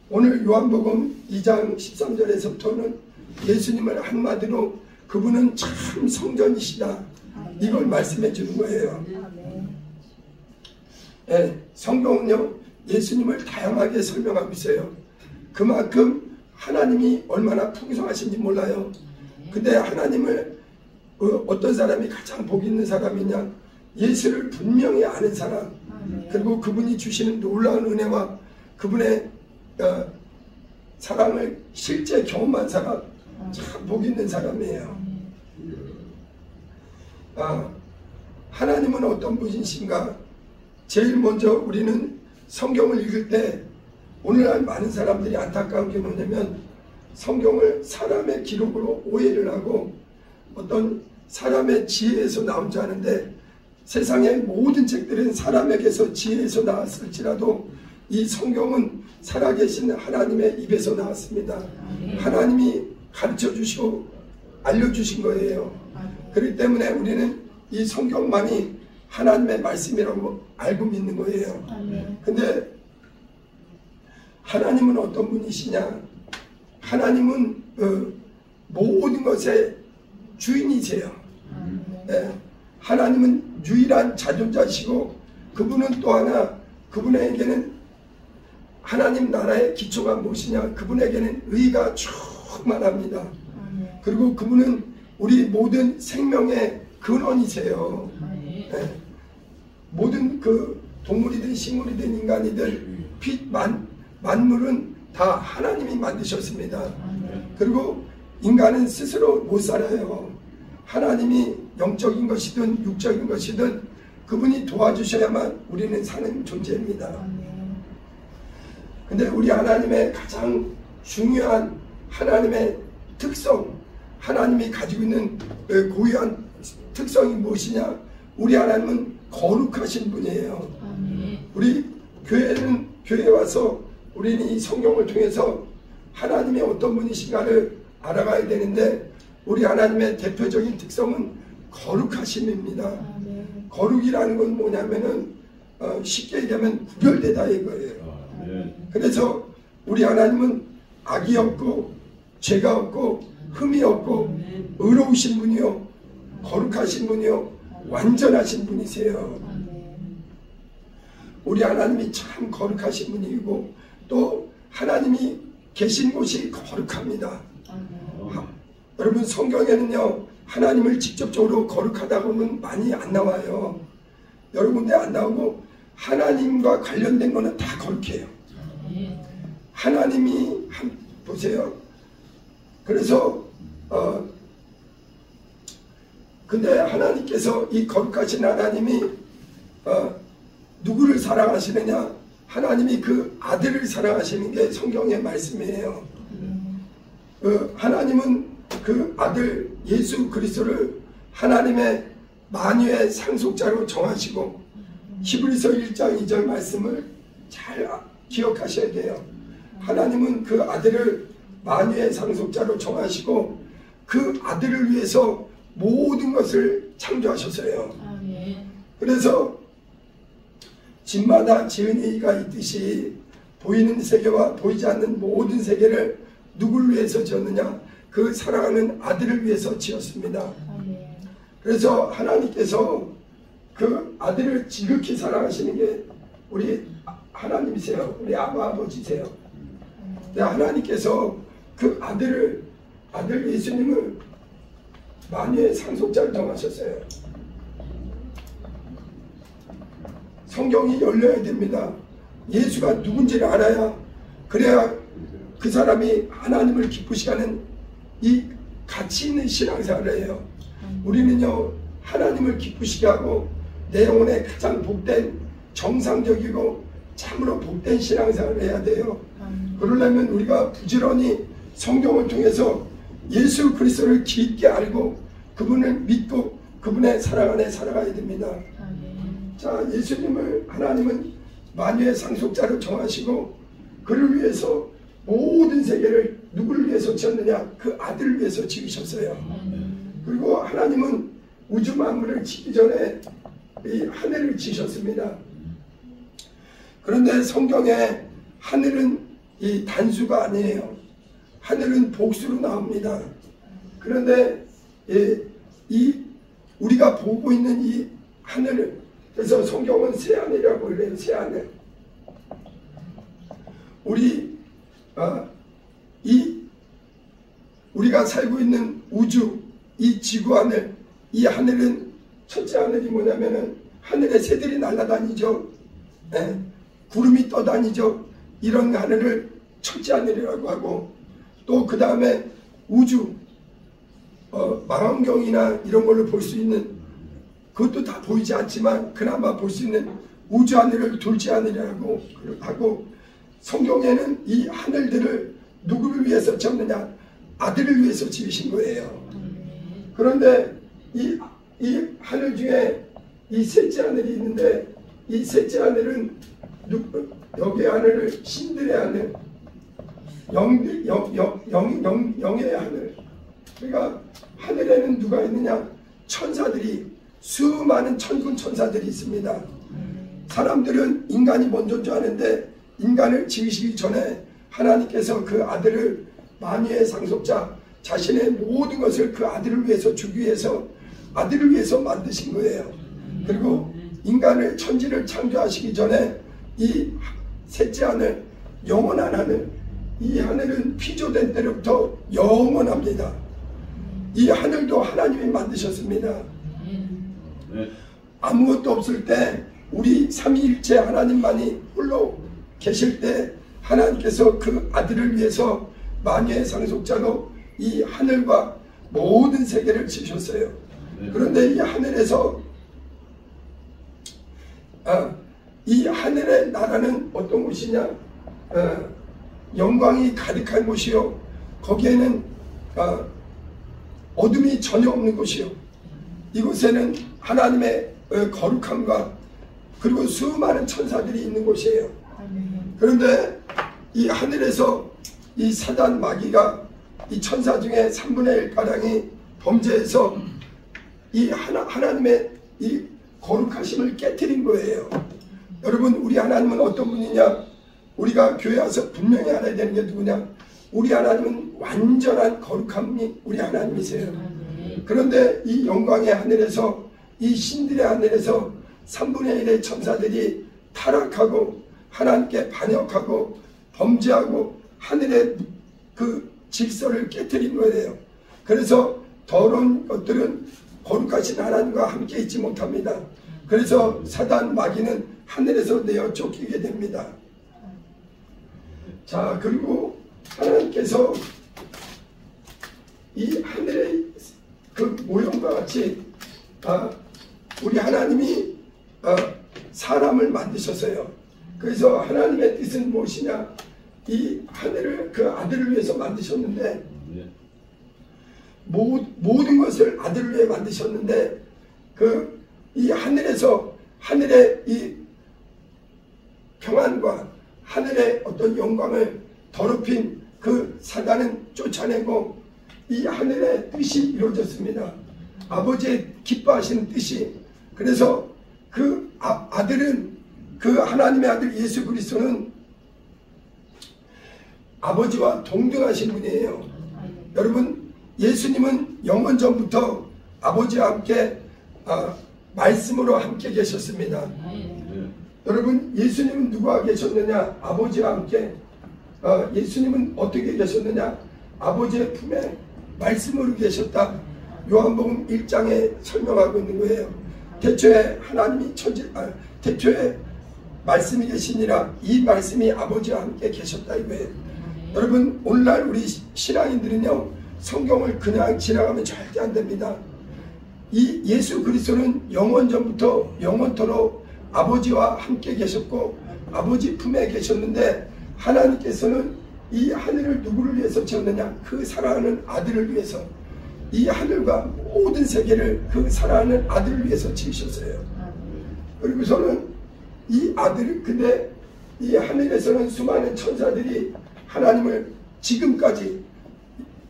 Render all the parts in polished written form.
오늘 요한복음 2장 13절에서부터는 예수님을 한마디로 그분은 참 성전이시다, 이걸 말씀해 주는 거예요. 네, 성경은요 예수님을 다양하게 설명하고 있어요. 그만큼 하나님이 얼마나 풍성하신지 몰라요. 근데 하나님을 어떤 사람이 가장 복 있는 사람이냐? 예수를 분명히 아는 사람, 그리고 그분이 주시는 놀라운 은혜와 그분의 사랑을 실제 경험한 사람, 참 복 있는 사람이에요. 하나님은 어떤 분이신가? 제일 먼저 우리는 성경을 읽을 때 오늘날 많은 사람들이 안타까운 게 뭐냐면 성경을 사람의 기록으로 오해를 하고 어떤 사람의 지혜에서 나온 줄 아는데, 세상의 모든 책들은 사람에게서 지혜에서 나왔을지라도 이 성경은 살아계신 하나님의 입에서 나왔습니다. 하나님이 가르쳐 주시고 알려주신 거예요. 그렇기 때문에 우리는 이 성경만이 하나님의 말씀이라고 알고 믿는 거예요. 근데 하나님은 어떤 분이시냐? 하나님은 모든 것의 주인이세요. 네. 하나님은 유일한 자존자시고 그분은 또 하나, 그분에게는 하나님 나라의 기초가 무엇이냐? 그분에게는 의가 충만합니다. 그리고 그분은 우리 모든 생명의 근원이세요. 네. 모든 그 동물이든 식물이든 인간이든 빛 만물은 다 하나님이 만드셨습니다. 그리고 인간은 스스로 못 살아요. 하나님이 영적인 것이든 육적인 것이든 그분이 도와주셔야만 우리는 사는 존재입니다. 근데 우리 하나님의 가장 중요한 하나님의 특성, 하나님이 가지고 있는 고유한 특성이 무엇이냐? 우리 하나님은 거룩하신 분이에요. 우리 교회에 와서 우리는 이 성경을 통해서 하나님의 어떤 분이신가를 알아가야 되는데, 우리 하나님의 대표적인 특성은 거룩하심입니다. 거룩이라는 건 뭐냐면은 쉽게 얘기하면 구별되다 이거예요. 그래서 우리 하나님은 악이 없고 죄가 없고 흠이 없고 의로우신 분이요, 거룩하신 분이요, 완전하신 분이세요. 우리 하나님이 참 거룩하신 분이고 또 하나님이 계신 곳이 거룩합니다. 여러분 성경에는요 하나님을 직접적으로 거룩하다고는 많이 안 나와요. 여러 군데 안 나오고 하나님과 관련된 거는 다 거룩해요. 하나님이 보세요. 그래서 근데 하나님께서 이 거룩하신 하나님이 누구를 사랑하시느냐? 하나님이 그 아들을 사랑하시는 게 성경의 말씀이에요. 하나님은 그 아들 예수 그리스도를 하나님의 만유의 상속자로 정하시고, 히브리서 1장 2절 말씀을 잘 기억하셔야 돼요. 하나님은 그 아들을 만유의 상속자로 정하시고 그 아들을 위해서 모든 것을 창조하셨어요. 그래서 집마다 지은 이가 있듯이 보이는 세계와 보이지 않는 모든 세계를 누구를 위해서 지었느냐? 그 사랑하는 아들을 위해서 지었습니다. 그래서 하나님께서 그 아들을 지극히 사랑하시는 게 우리 하나님이세요. 우리 아버지세요. 하나님께서 그 아들 예수님을 만유의 상속자를 정하셨어요. 성경이 열려야 됩니다. 예수가 누군지를 알아야, 그래야 그 사람이 하나님을 기쁘시게 하는 이 가치 있는 신앙생활을 해요. 우리는요 하나님을 기쁘시게 하고 내 영혼에 가장 복된 정상적이고 참으로 복된 신앙생활을 해야 돼요. 그러려면 우리가 부지런히 성경을 통해서 예수 그리스도를 깊게 알고 그분을 믿고 그분의 사랑 안에 살아가야 됩니다. 자, 예수님을 하나님은 만유의 상속자로 정하시고 그를 위해서 모든 세계를 누구를 위해서 지었느냐? 그 아들을 위해서 지으셨어요. 그리고 하나님은 우주 만물을 짓기 전에 이 하늘을 지으셨습니다. 그런데 성경에 하늘은 이 단수가 아니에요. 하늘은 복수로 나옵니다. 그런데 이 우리가 보고 있는 이 하늘을, 그래서 성경은 새하늘이라고 그래요. 새하늘. 우리가 살고 있는 우주, 이 지구 하늘, 이 하늘은 첫째 하늘이 뭐냐면은 하늘에 새들이 날아다니죠. 예, 구름이 떠다니죠. 이런 하늘을 첫째 하늘이라고 하고, 또 그 다음에 우주, 망원경이나 이런 걸로 볼 수 있는, 그것도 다 보이지 않지만 그나마 볼 수 있는 우주 하늘을 둘째 하늘이라고 하고, 성경에는 이 하늘들을 누구를 위해서 지었느냐? 아들을 위해서 지으신 거예요. 그런데 이 하늘 중에 이 셋째 하늘이 있는데, 이 셋째 하늘은 여기 하늘을 신들의 하늘, 영의 하늘. 그러니까 하늘에는 누가 있느냐? 천사들이, 수많은 천군 천사들이 있습니다. 사람들은 인간이 먼저인 줄 아는데, 인간을 지으시기 전에 하나님께서 그 아들을, 만유의 상속자, 자신의 모든 것을 그 아들을 위해서 주기 위해서, 아들을 위해서 만드신 거예요. 그리고 인간을, 천지를 창조하시기 전에 이 셋째 하늘, 영원한 하늘, 이 하늘은 피조된 때로부터 영원합니다. 이 하늘도 하나님이 만드셨습니다. 아무것도 없을 때, 우리 삼위일체 하나님만이 홀로 계실 때 하나님께서 그 아들을 위해서 만유의 상속자로 이 하늘과 모든 세계를 지으셨어요. 그런데 이 하늘에서 이 하늘의 나라는 어떤 곳이냐? 영광이 가득한 곳이요, 거기에는 어둠이 전혀 없는 곳이요, 이곳에는 하나님의 거룩함과 그리고 수많은 천사들이 있는 곳이에요. 그런데 이 하늘에서 이 사단 마귀가 이 천사 중에 3분의 1가량이 범죄해서 이 하나님의 이 거룩하심을 깨트린 거예요. 여러분, 우리 하나님은 어떤 분이냐? 우리가 교회 와서 분명히 알아야 되는 게 누구냐? 우리 하나님은 완전한 거룩함이 우리 하나님이세요. 그런데 이 영광의 하늘에서, 이 신들의 하늘에서 3분의 1의 천사들이 타락하고 하나님께 반역하고 범죄하고 하늘의 그 질서를 깨뜨린 거예요. 그래서 더러운 것들은 거룩하신 하나님과 함께 있지 못합니다. 그래서 사단 마귀는 하늘에서 내어 쫓기게 됩니다. 자, 그리고 하나님께서 이 하늘의 그 모형과 같이 우리 하나님이 사람을 만드셨어요. 그래서 하나님의 뜻은 무엇이냐? 이 하늘을 그 아들을 위해서 만드셨는데, 모든 것을 아들을 위해 만드셨는데, 이 하늘에서, 하늘의 이 평안과 하늘의 어떤 영광을 더럽힌 그 사단은 쫓아내고 이 하늘의 뜻이 이루어졌습니다. 아버지의 기뻐하시는 뜻이. 그래서 그 아들은, 그 하나님의 아들 예수 그리스도는 아버지와 동등하신 분이에요. 여러분, 예수님은 영원 전부터 아버지와 함께 말씀으로 함께 계셨습니다. 여러분, 예수님은 누구와 계셨느냐? 아버지와 함께. 예수님은 어떻게 계셨느냐? 아버지의 품에 말씀으로 계셨다. 요한복음 1장에 설명하고 있는 거예요. 태초에 하나님이 태초에 말씀이 계시니라. 이 말씀이 아버지와 함께 계셨다 이거예요. 여러분, 오늘날 우리 신앙인들은요, 성경을 그냥 지나가면 절대 안 됩니다. 이 예수 그리스도는 영원 전부터 영원토록 아버지와 함께 계셨고 아버지 품에 계셨는데, 하나님께서는 이 하늘을 누구를 위해서 지었느냐? 그 사랑하는 아들을 위해서. 이 하늘과 모든 세계를 그 사랑하는 아들을 위해서 지으셨어요. 그리고서는 이 아들, 근데 이 하늘에서는 수많은 천사들이 하나님을 지금까지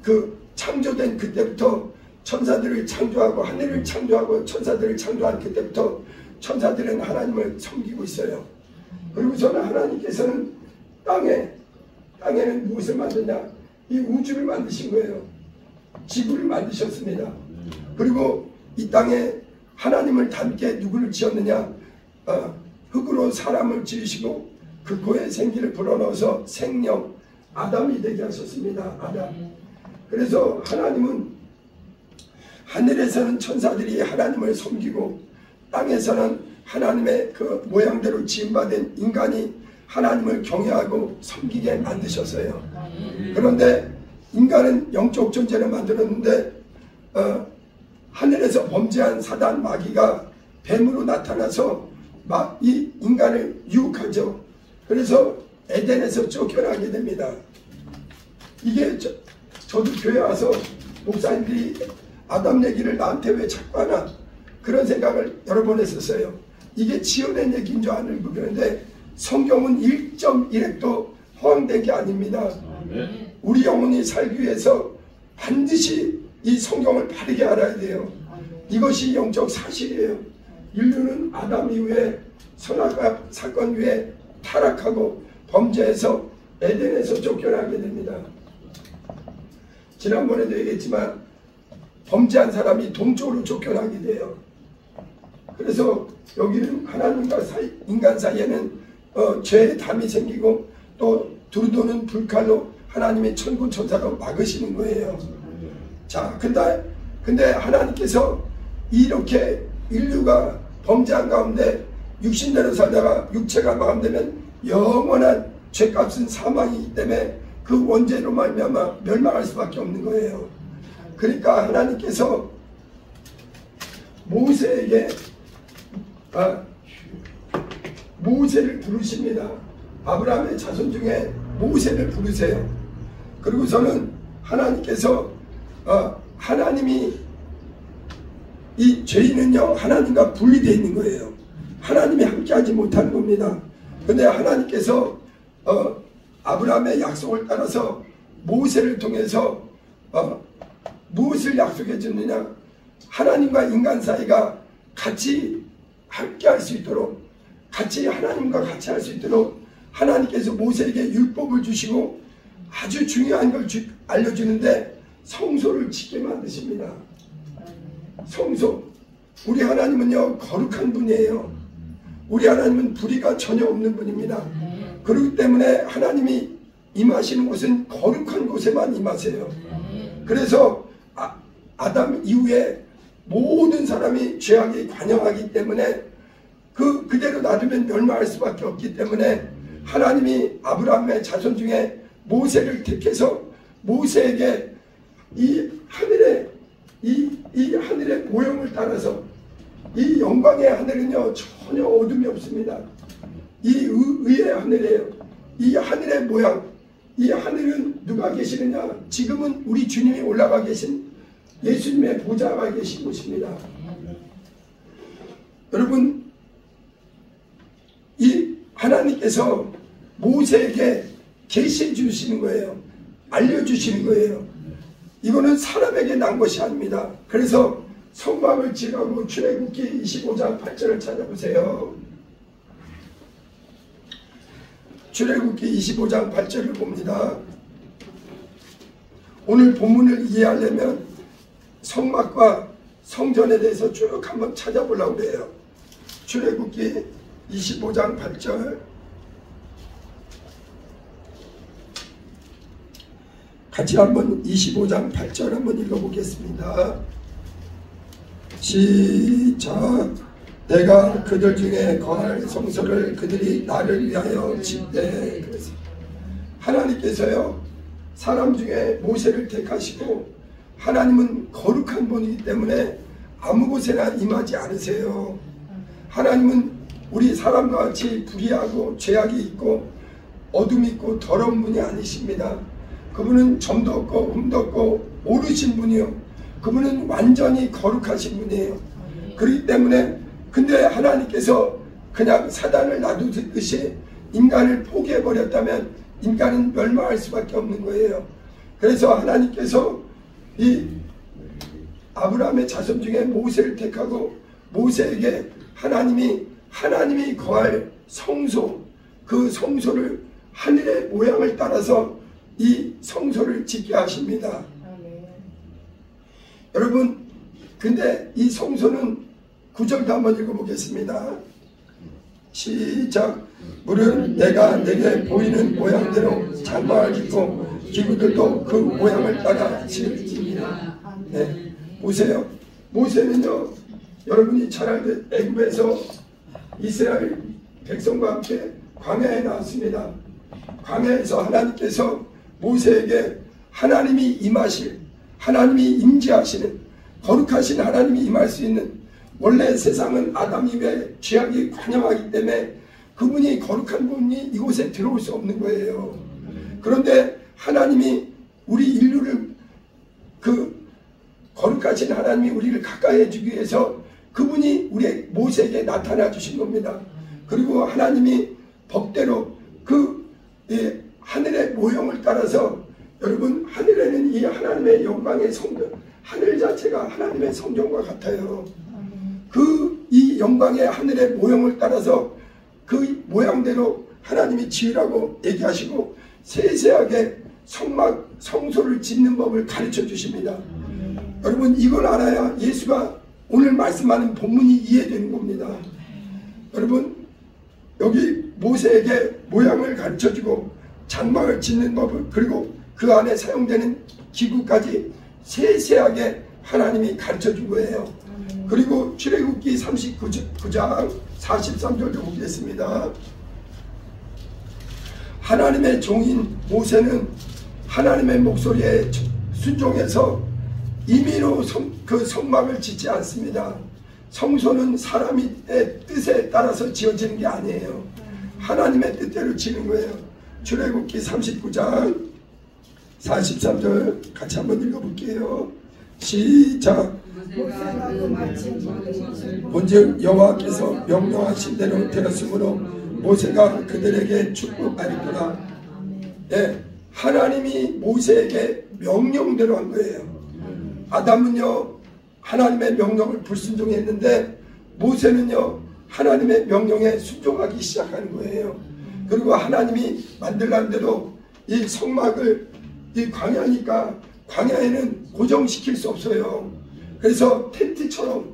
그 창조된 그때부터 천사들을 창조하고 하늘을 창조하고 천사들을 창조한 그때부터 천사들은 하나님을 섬기고 있어요. 그리고서는 하나님께서는 땅에 땅에는 무엇을 만드냐? 이 우주를 만드신 거예요. 지구를 만드셨습니다. 그리고 이 땅에 하나님을 닮게 누구를 지었느냐? 흙으로 사람을 지으시고 그 코에 생기를 불어넣어서 생명 아담이 되게 하셨습니다. 아담. 그래서 하나님은 하늘에서는 천사들이 하나님을 섬기고 땅에서는 하나님의 그 모양대로 지음받은 인간이 하나님을 경외하고 섬기게 만드셨어요. 그런데 인간은 영적 존재를 만들었는데 하늘에서 범죄한 사단 마귀가 뱀으로 나타나서 막 이 인간을 유혹하죠. 그래서 에덴에서 쫓겨나게 됩니다. 이게 저도 교회 와서 목사님들이 아담 얘기를 나한테 왜 자꾸 하나 그런 생각을 여러 번 했었어요. 이게 지어낸 얘기인 줄 알고 그러는데 성경은 1.1핵도 허황된 게 아닙니다. 우리 영혼이 살기 위해서 반드시 이 성경을 바르게 알아야 돼요. 이것이 영적 사실이에요. 인류는 아담 이후에 선악과 사건 위에 타락하고 범죄해서 에덴에서 쫓겨나게 됩니다. 지난번에도 얘기했지만 범죄한 사람이 동쪽으로 쫓겨나게 돼요. 그래서 여기는 하나님과 인간 사이에는 죄의 담이 생기고 또 두루도는 불칼로 하나님의 천군 천사로 막으시는 거예요. 자, 근데 하나님께서 이렇게 인류가 범죄한 가운데 육신대로 살다가 육체가 마감되면 영원한 죄값은 사망이기 때문에 그 원죄로 말미암아 멸망할 수밖에 없는 거예요. 그러니까 하나님께서 모세에게 모세를 부르십니다. 아브라함의 자손 중에 모세를 부르세요. 그리고서는 하나님께서 하나님이 이 죄인은요 하나님과 분리되어 있는 거예요. 하나님이 함께하지 못하는 겁니다. 근데 하나님께서 아브라함의 약속을 따라서 모세를 통해서 무엇을 약속해 줬느냐? 하나님과 인간 사이가 같이 함께 할 수 있도록, 같이 하나님과 같이 할 수 있도록 하나님께서 모세에게 율법을 주시고 아주 중요한 걸 알려주는데 성소를 짓게 만드십니다. 성소. 우리 하나님은요 거룩한 분이에요. 우리 하나님은 불의가 전혀 없는 분입니다. 그렇기 때문에 하나님이 임하시는 곳은 거룩한 곳에만 임하세요. 그래서 아담 이후에 모든 사람이 죄악에 관여하기 때문에 그대로 놔두면 멸망할 수밖에 없기 때문에 하나님이 아브라함의 자손 중에 모세를 택해서 모세에게 이 하늘의 하늘의 모형을 따라서 이 영광의 하늘은요 전혀 어둠이 없습니다. 이 의의 하늘이에요. 이 하늘의 모양, 이 하늘은 누가 계시느냐? 지금은 우리 주님이 올라가 계신 예수님의 보좌가 계신 곳입니다. 여러분, 이 하나님께서 모세에게 계시해 주시는 거예요. 알려주시는 거예요. 이거는 사람에게 난 것이 아닙니다. 그래서 성막을 지나고 출애굽기 25장 8절을 찾아보세요. 출애굽기 25장 8절을 봅니다. 오늘 본문을 이해하려면 성막과 성전에 대해서 쭉 한번 찾아보려고 해요. 출애굽기 25장 8절 같이 한번 25장 8절 한번 읽어보겠습니다. 시작. 내가 그들 중에 거할 성소를 그들이 나를 위하여 짓되. 그래서 하나님께서요 사람 중에 모세를 택하시고 하나님은 거룩한 분이기 때문에 아무 곳에나 임하지 않으세요. 하나님은 우리 사람과 같이 불의하고 죄악이 있고 어둠이 있고 더러운 분이 아니십니다. 그분은 점도 없고 흠도 없고 오르신 분이요. 그분은 완전히 거룩하신 분이에요. 그렇기 때문에 근데 하나님께서 그냥 사단을 놔두듯이 인간을 포기해버렸다면 인간은 멸망할 수밖에 없는 거예요. 그래서 하나님께서 이 아브라함의 자손 중에 모세를 택하고 모세에게 하나님이 거할 성소, 그 성소를 하늘의 모양을 따라서 이 성소를 짓게 하십니다. 여러분, 근데 이 성소는 9절도 한번 읽어보겠습니다. 시작. 물은 내가 내게 보이는 모양대로 장막을 짓고 기구들도 그 모양을 따라 지으리라. 네, 보세요. 모세는요, 여러분이 잘 알듯 애굽에서 이스라엘 백성과 함께 광야에 나왔습니다. 광야에서 하나님께서 모세에게 하나님이 임하실, 하나님이 임재하시는, 거룩하신 하나님이 임할 수 있는, 원래 세상은 아담이의 죄악이 관영하기 때문에 그분이 거룩한 분이 이곳에 들어올 수 없는 거예요. 그런데 하나님이 우리 인류를, 그 거룩하신 하나님이 우리를 가까이 해주기 위해서 그분이 우리 모세에게 나타나 주신 겁니다. 그리고 하나님이 법대로 그 하늘의 모형을 따라서, 여러분, 하늘에는 이 하나님의 영광의 성전, 하늘 자체가 하나님의 성전과 같아요. 이 영광의 하늘의 모형을 따라서 그 모양대로 하나님이 지으라고 얘기하시고 세세하게 성소를 짓는 법을 가르쳐 주십니다. 여러분, 이걸 알아야 예수가 오늘 말씀하는 본문이 이해되는 겁니다. 여러분, 여기 모세에게 모양을 가르쳐 주고 장막을 짓는 법을, 그리고 그 안에 사용되는 기구까지 세세하게 하나님이 가르쳐 준 거예요. 그리고 출애굽기 39장 43절도 보겠습니다. 하나님의 종인 모세는 하나님의 목소리에 순종해서 임의로 그 성막을 짓지 않습니다. 성소는 사람의 뜻에 따라서 지어지는 게 아니에요. 하나님의 뜻대로 지는 거예요. 출애굽기 39장 43절 같이 한번 읽어볼게요. 시작. 본즉 여호와께서 명령하신 대로 되었으므로 모세가 그들에게 축복하였구나. 네, 하나님이 모세에게 명령대로 한 거예요. 아담은요, 하나님의 명령을 불순종했는데 모세는요, 하나님의 명령에 순종하기 시작하는 거예요. 그리고 하나님이 만들란 대로 이 성막을, 이 광야니까 광야에는 고정시킬 수 없어요. 그래서 텐트처럼,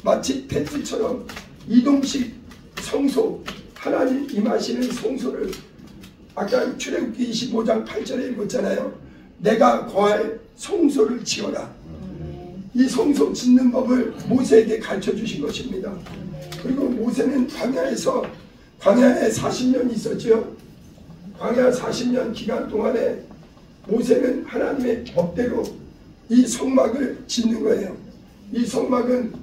마치 텐트처럼 이동식 성소, 하나님 임하시는 성소를 아까 출애굽기 25장 8절에 읽었잖아요. 내가 거할 성소를 지어라. 이 성소 짓는 법을 모세에게 가르쳐 주신 것입니다. 그리고 모세는 광야에 40년 있었죠. 광야 40년 기간 동안에 모세는 하나님의 법대로 이 성막을 짓는 거예요. 이 성막은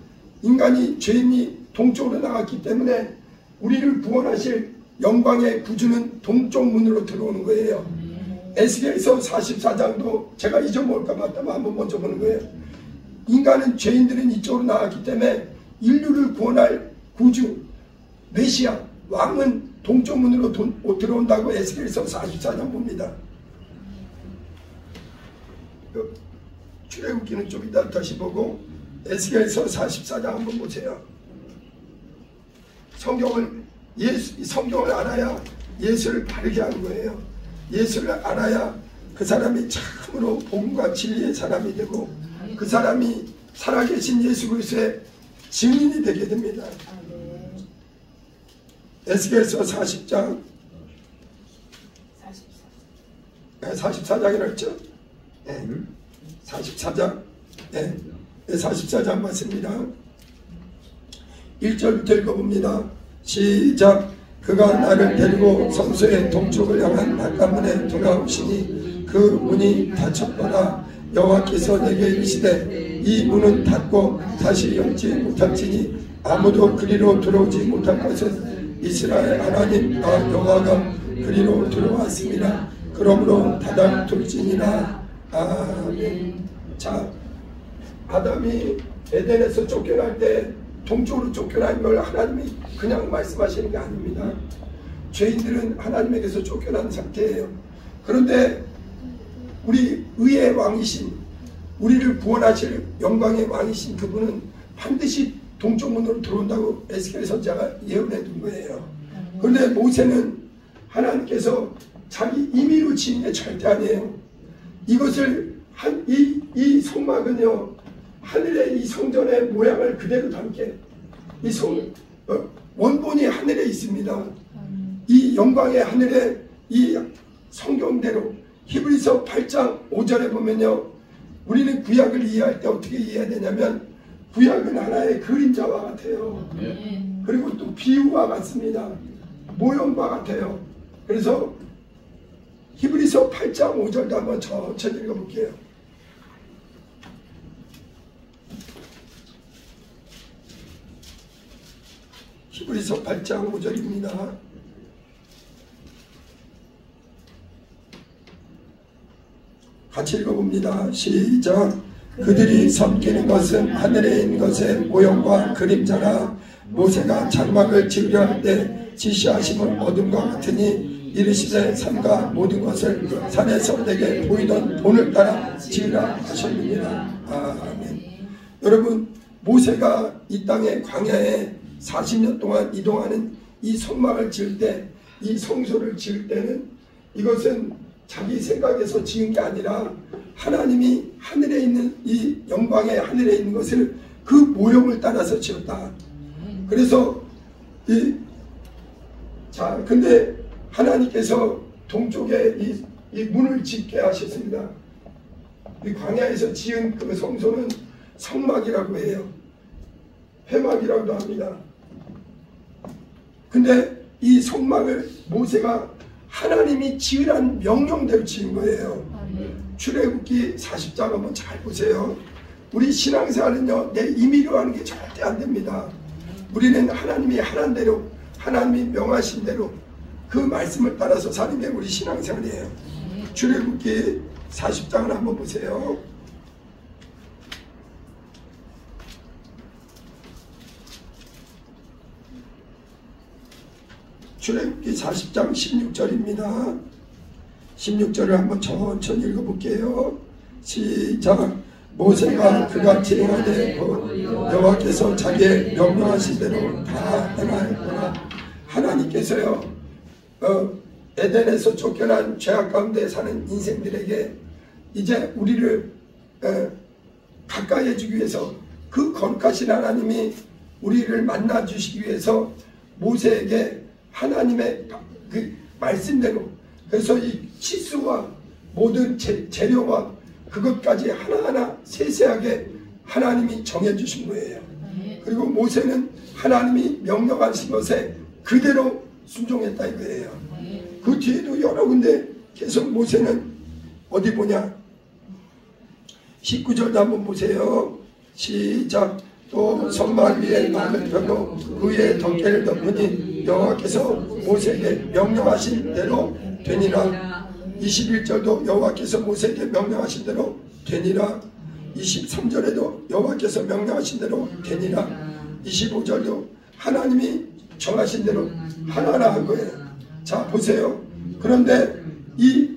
인간이, 죄인이 동쪽으로 나갔기 때문에 우리를 구원하실 영광의 구주는 동쪽 문으로 들어오는 거예요. 에스겔서 44장도 제가 잊어먹을까 봤다만 한번 먼저 보는 거예요. 인간은, 죄인들은 이쪽으로 나갔기 때문에 인류를 구원할 구주, 메시아, 왕은 동쪽 문으로 들어온다고 에스겔서 44장 봅니다. 출애굽기는 좀 이따 다시 보고 에스겔서 44장 한번 보세요. 성경을 알아야 예수를 바르게 하는 거예요. 예수를 알아야 그 사람이 참으로 복음과 진리의 사람이 되고 그 사람이 살아계신 예수 그리스도의 증인이 되게 됩니다. 에스겔서 40장 44장이라 했죠? 네. 44장 44장 맞습니다. 1절부터 읽어봅니다. 시작. 그가 나를 데리고 성소의 동쪽을 향한 바깥문에 돌아오시니 그 문이 닫혔더라. 여호와께서 내게 이르시되 이 문은 닫고 다시 열지 못할지니 아무도 그리로 들어오지 못할 것은 이스라엘 하나님 나 여호와가 그리로 들어왔습니다. 그러므로 닫아둘지니라. 아멘. 자, 아담이 에덴에서 쫓겨날 때 동쪽으로 쫓겨난 걸 하나님이 그냥 말씀하시는 게 아닙니다. 죄인들은 하나님에게서 쫓겨난 상태예요. 그런데 우리 의의 왕이신, 우리를 구원하실 영광의 왕이신 그분은 반드시 동쪽 문으로 들어온다고 에스겔 선지자가 예언해 둔 거예요. 그런데 모세는 하나님께서 자기 임의로 지은 게 절대 아니에요. 이것을 이 성막은요, 하늘의 이 성전의 모양을 그대로 담게, 원본이 하늘에 있습니다. 이 영광의 하늘에 이 성경대로 히브리서 8장 5절에 보면요, 우리는 구약을 이해할 때 어떻게 이해해야 되냐면, 구약은 하나의 그림자와 같아요. 그리고 또 비유와 같습니다. 모형과 같아요. 그래서 히브리서 8장 5절도 한번 천천히 읽어볼게요. 히브리서 8장 5절입니다. 같이 읽어봅니다. 시작. 그들이 섬기는 것은 하늘에 있는 것의 모형과 그림자라. 모세가 장막을 지으려 할 때 지시하심은 어둠과 같으니 이르시되 산과 모든 것을 산에서 내게 보이던 본을 따라 지으라 하셨느니라. 아멘. 여러분, 모세가 이 땅의 광야에 40년 동안 이동하는 이 성막을 지을 때, 이 성소를 지을 때는 이것은 자기 생각에서 지은 게 아니라 하나님이 하늘에 있는 이 영광의 하늘에 있는 것을 그 모형을 따라서 지었다. 그래서 근데 하나님께서 동쪽에 이 문을 짓게 하셨습니다. 이 광야에서 지은 그 성소는 성막이라고 해요. 회막이라고도 합니다. 근데 이 성막을 모세가 하나님이 지으란 명령대로 지은 거예요. 출애굽기 40장 한번 잘 보세요. 우리 신앙생활은요, 내 임의로 하는 게 절대 안 됩니다. 우리는 하나님이 하란 대로, 하나님이 명하신 대로 그 말씀을 따라서 사는 게 우리 신앙생활이에요. 출애굽기 40장을 한번 보세요. 출애굽기 40장 16절입니다. 16절을 한번 천천히 읽어볼게요. 시작. 모세가 그같이 행하되 여호와께서 자기의 명령하신 대로 다 행하였구나. 하나님께서요, 에덴에서 쫓겨난 죄악 가운데 사는 인생들에게 이제 우리를 가까이 해주기 위해서, 그 거룩하신 하나님이 우리를 만나 주시기 위해서 모세에게 하나님의 그 말씀대로, 그래서 이 치수와 모든 재료와 그것까지 하나하나 세세하게 하나님이 정해주신 거예요. 그리고 모세는 하나님이 명령하신 것에 그대로 순종했다 이거예요. 그 뒤에도 여러 군데 계속 모세는 어디 보냐, 19절도 한번 보세요. 시작. 또 성막 위에 막을 펴고 그 위에 덮개를 덮으니 여호와께서 모세에게 명령하신 대로 되니라. 21절도 여호와께서 모세에게 명령하신 대로 되니라. 23절에도 여호와께서 명령하신 대로 되니라. 25절도 하나님이 정하신 대로 하나라 한 거예요. 자, 보세요. 그런데 이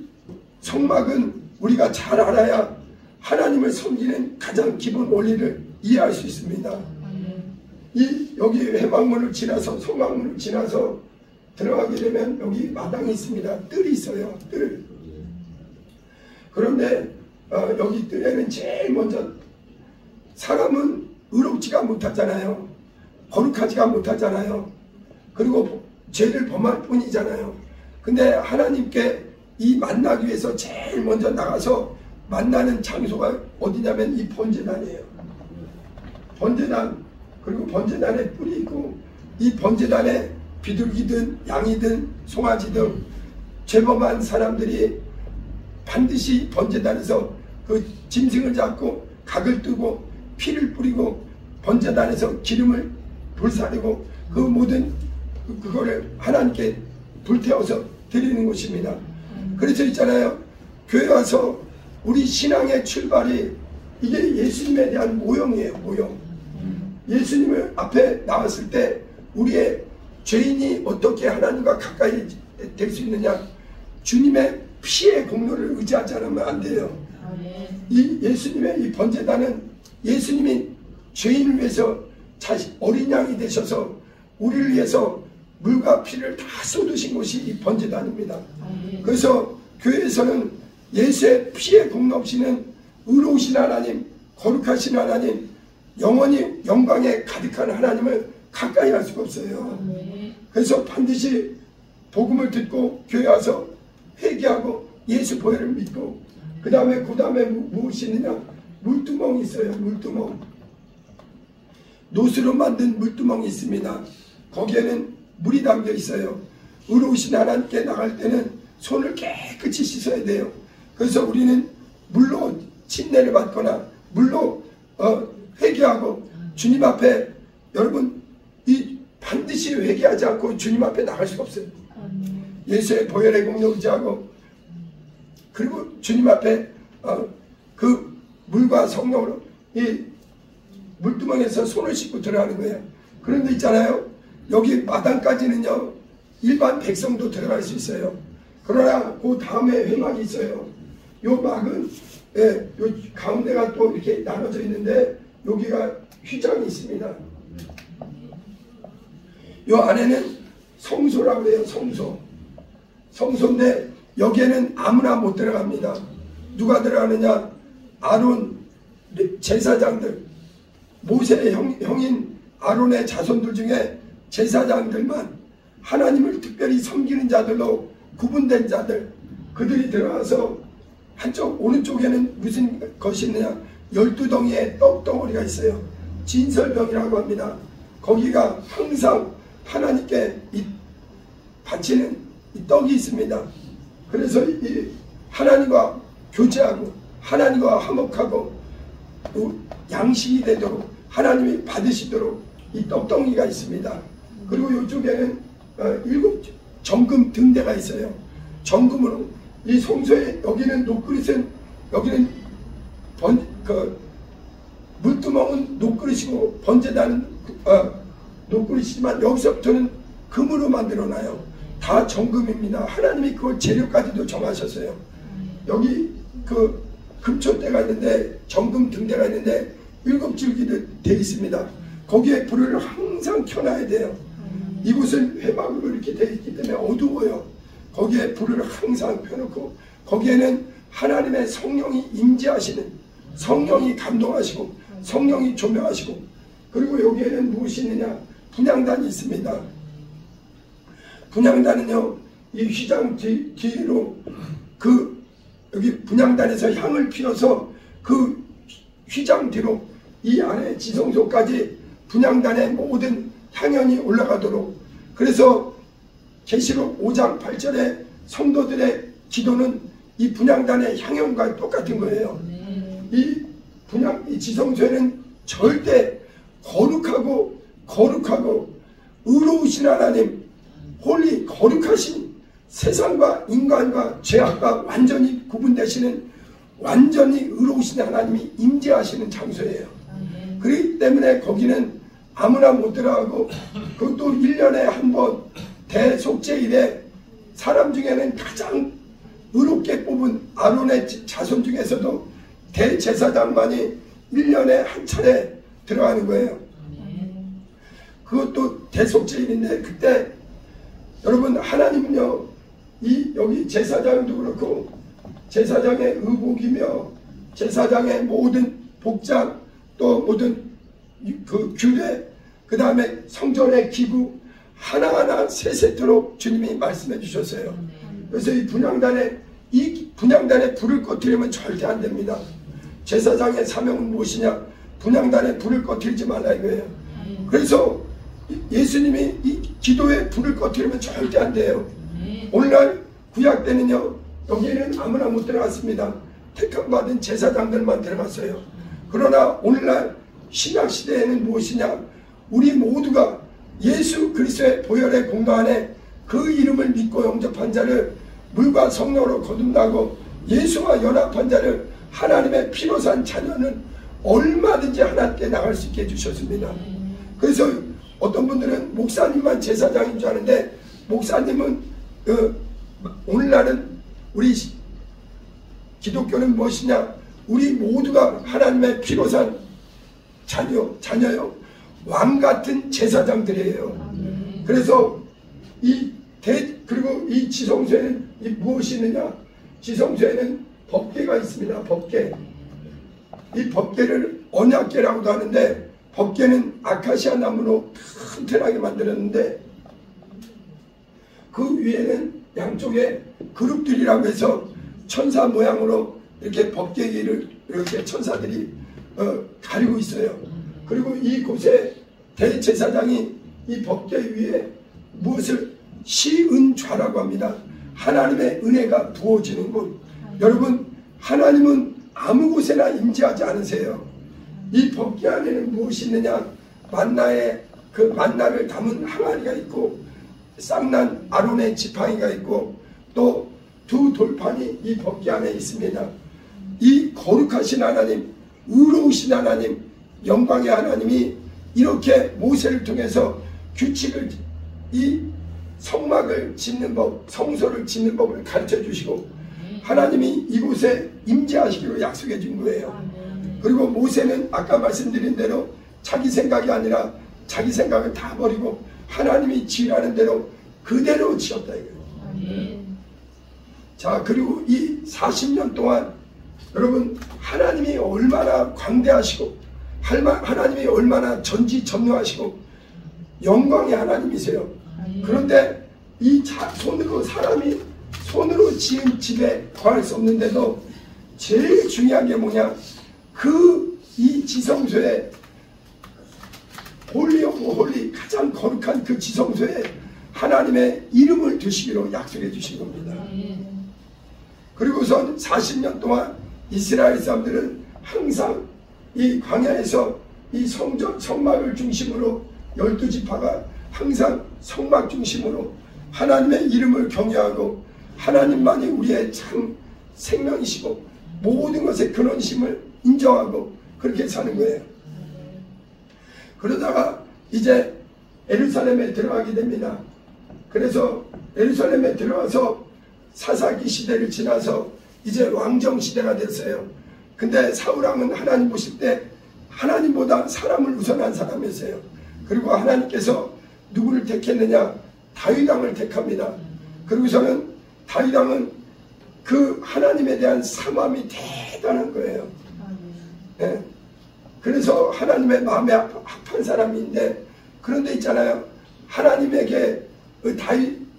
성막은 우리가 잘 알아야 하나님을 섬기는 가장 기본 원리를 이해할 수 있습니다. 여기 회막문을 지나서 성막문을 지나서 들어가게 되면 여기 마당이 있습니다. 뜰이 있어요. 뜰. 그런데 여기 뜰에는 제일 먼저, 사람은 의롭지가 못하잖아요. 거룩하지가 못하잖아요. 그리고 죄를 범할 뿐이잖아요. 근데 하나님께 이 만나기 위해서 제일 먼저 나가서 만나는 장소가 어디냐면 이 번제단이에요. 번제단. 그리고 번제단에 뿔이 있고, 이 번제단에 비둘기든 양이든 송아지든 죄범한 사람들이 반드시 번제단에서 그 짐승을 잡고 각을 뜨고 피를 뿌리고 번제단에서 기름을 불사르고 그 모든 그거를 하나님께 불태워서 드리는 것입니다. 그래서 있잖아요, 교회 와서 우리 신앙의 출발이 이게 예수님에 대한 모형이에요. 모형. 예수님을 앞에 나왔을 때 우리의 죄인이 어떻게 하나님과 가까이 될 수 있느냐, 주님의 피의 공로를 의지하지 않으면 안 돼요. 이 예수님의 이 번제단은 예수님이 죄인을 위해서 어린 양이 되셔서 우리를 위해서 물과 피를 다 쏟으신 곳이 이 번제단입니다. 그래서 교회에서는 예수의 피에 공넘치는 의로우신 하나님, 거룩하신 하나님, 영원히 영광에 가득한 하나님을 가까이 할 수가 없어요. 그래서 반드시 복음을 듣고 교회 와서 회개하고 예수 보혈을 믿고 그 다음에 무엇이 있느냐? 물두멍이 있어요. 물두멍. 노수로 만든 물두멍이 있습니다. 거기에는 물이 담겨 있어요. 의로우신 하나님께 나갈 때는 손을 깨끗이 씻어야 돼요. 그래서 우리는 물로 침례를 받거나 물로 회개하고 주님 앞에, 여러분 이 반드시 회개하지 않고 주님 앞에 나갈 수가 없어요. 예수의 보혈의 공로 의지하고 그리고 주님 앞에 그 물과 성령으로 이 물두멍에서 손을 씻고 들어가는 거예요. 그런데 있잖아요, 여기 마당까지는요 일반 백성도 들어갈 수 있어요. 그러나 그 다음에 회막이 있어요. 요 막은 요 가운데가 또 이렇게 나눠져 있는데 여기가 휘장이 있습니다. 요 안에는 성소라고 해요. 성소인데 여기에는 아무나 못 들어갑니다. 누가 들어가느냐? 아론 제사장들, 모세의 형인 아론의 자손들 중에 제사장들만, 하나님을 특별히 섬기는 자들로 구분된 자들, 그들이 들어가서 한쪽 오른쪽에는 무슨 것이 있느냐? 12덩이의 떡덩어리가 있어요. 진설병이라고 합니다. 거기가 항상 하나님께 바치는 이 떡이 있습니다. 그래서 이 하나님과 교제하고 하나님과 화목하고 또 양식이 되도록 하나님이 받으시도록 이 떡덩이가 있습니다. 그리고 이쪽에는 7 정금 등대가 있어요. 정금으로 이 성소에, 여기는 녹그릇은, 여기는 물두멍은 녹그릇이고 번제단은 녹그릇이지만 여기서부터는 금으로 만들어놔요. 다 정금입니다. 하나님이 그 재료까지도 정하셨어요. 여기 그 금초대가 있는데, 정금 등대가 있는데 7줄기 되어 있습니다. 거기에 불을 항상 켜놔야 돼요. 이곳은 회막으로 이렇게 되어 있기 때문에 어두워요. 거기에 불을 항상 펴놓고 거기에는 하나님의 성령이 임재하시는, 성령이 감동하시고 성령이 조명하시고, 그리고 여기에는 무엇이 있느냐? 분향단이 있습니다. 분향단은요, 이 휘장 뒤로 여기 분향단에서 향을 피워서 그 휘장 뒤로 이 안에 지성소까지 분향단의 모든 향연이 올라가도록, 그래서 계시록 5장 8절에 성도들의 기도는 이 분향단의 향연과 똑같은 거예요. 이 지성소에는 절대 거룩하고 의로우신 하나님, 홀리 거룩하신, 세상과 인간과 죄악과 완전히 구분되시는, 완전히 의로우신 하나님이 임재하시는 장소예요. 그렇기 때문에 거기는 아무나 못 들어가고, 그것도 1년에 한 번 대속죄일에 사람 중에는 가장 의롭게 뽑은 아론의 자손 중에서도 대제사장만이 1년에 한 차례 들어가는 거예요. 그것도 대속죄일인데, 그때 여러분 하나님은요, 여기 제사장도 그렇고 제사장의 의복이며 제사장의 모든 복장, 또 모든 그 규례, 그 다음에 성전의 기구 하나하나 세세토록 주님이 말씀해 주셨어요. 그래서 이 분향단에 불을 꺼뜨리면 절대 안 됩니다. 제사장의 사명은 무엇이냐? 분향단에 불을 꺼뜨리지 말라 이거예요. 그래서 예수님이 이 기도에 불을 꺼뜨리면 절대 안 돼요. 오늘날 구약 때는요, 여기에는 아무나 못 들어갔습니다. 택함받은 제사장들만 들어갔어요. 그러나 오늘날 신약시대에는 무엇이냐? 우리 모두가 예수 그리스도의 보혈의 공로 안에 그 이름을 믿고 영접한 자를, 물과 성령으로 거듭나고 예수와 연합한 자를 하나님의 피로 산 자녀는 얼마든지 하나님께 나갈 수 있게 해주셨습니다. 그래서 어떤 분들은 목사님만 제사장인 줄 아는데, 목사님은 오늘날은 우리 기독교는 무엇이냐? 우리 모두가 하나님의 피로 산 자녀요, 왕같은 제사장들이에요. 그래서 그리고 이 지성소에는 무엇이 있느냐? 지성소에는 법궤가 있습니다. 법궤. 이 법궤를 언약궤라고도 하는데, 법궤는 아카시아 나무로 튼튼하게 만들었는데, 그 위에는 양쪽에 그룹들이라고 해서 천사 모양으로 이렇게 법궤를 이렇게 천사들이 가리고 있어요. 그리고 이곳에 대제사장이 이 법궤 위에 무엇을 시은좌라고 합니다. 하나님의 은혜가 부어지는 곳. 여러분, 하나님은 아무 곳에나 임재하지 않으세요. 이 법궤 안에는 무엇이 있느냐? 만나의 그 만나를 담은 항아리가 있고, 쌍난 아론의 지팡이가 있고, 또 두 돌판이 이 법궤 안에 있습니다. 이 거룩하신 하나님, 의로우신 하나님, 영광의 하나님이 이렇게 모세를 통해서 규칙을, 이 성막을 짓는 법, 성소를 짓는 법을 가르쳐 주시고, 하나님이 이곳에 임재하시기로 약속해 준 거예요. 그리고 모세는 아까 말씀드린 대로 자기 생각이 아니라 자기 생각을 다 버리고 하나님이 지으라는 대로 그대로 지었다 이거예요. 자, 그리고 이 40년 동안 여러분, 하나님이 얼마나 광대하시고 하나님이 얼마나 전지전능하시고 영광의 하나님이세요. 그런데 이 사람이 손으로 지은 집에 거할 수 없는데도 제일 중요한 게 뭐냐? 이 지성소에 홀리 오브 홀리, 가장 거룩한 그 지성소에 하나님의 이름을 두시기로 약속해 주신 겁니다. 그리고선 40년 동안 이스라엘 사람들은 항상 이 광야에서 이 성막을 중심으로 12지파가 항상 성막 중심으로 하나님의 이름을 경외하고 하나님만이 우리의 참 생명이시고 모든 것의 근원심을 인정하고 그렇게 사는 거예요. 그러다가 이제 예루살렘에 들어가게 됩니다. 그래서 예루살렘에 들어가서 사사기 시대를 지나서 이제 왕정 시대가 됐어요. 근데 사울왕은 하나님 보실 때 하나님보다 사람을 우선한 사람이었어요. 그리고 하나님께서 누구를 택했느냐? 다윗왕을 택합니다. 그리고서는 다윗왕은 그 하나님에 대한 사모함이 대단한 거예요. 네. 그래서 하나님의 마음에 합한 사람인데, 그런데 있잖아요, 하나님에게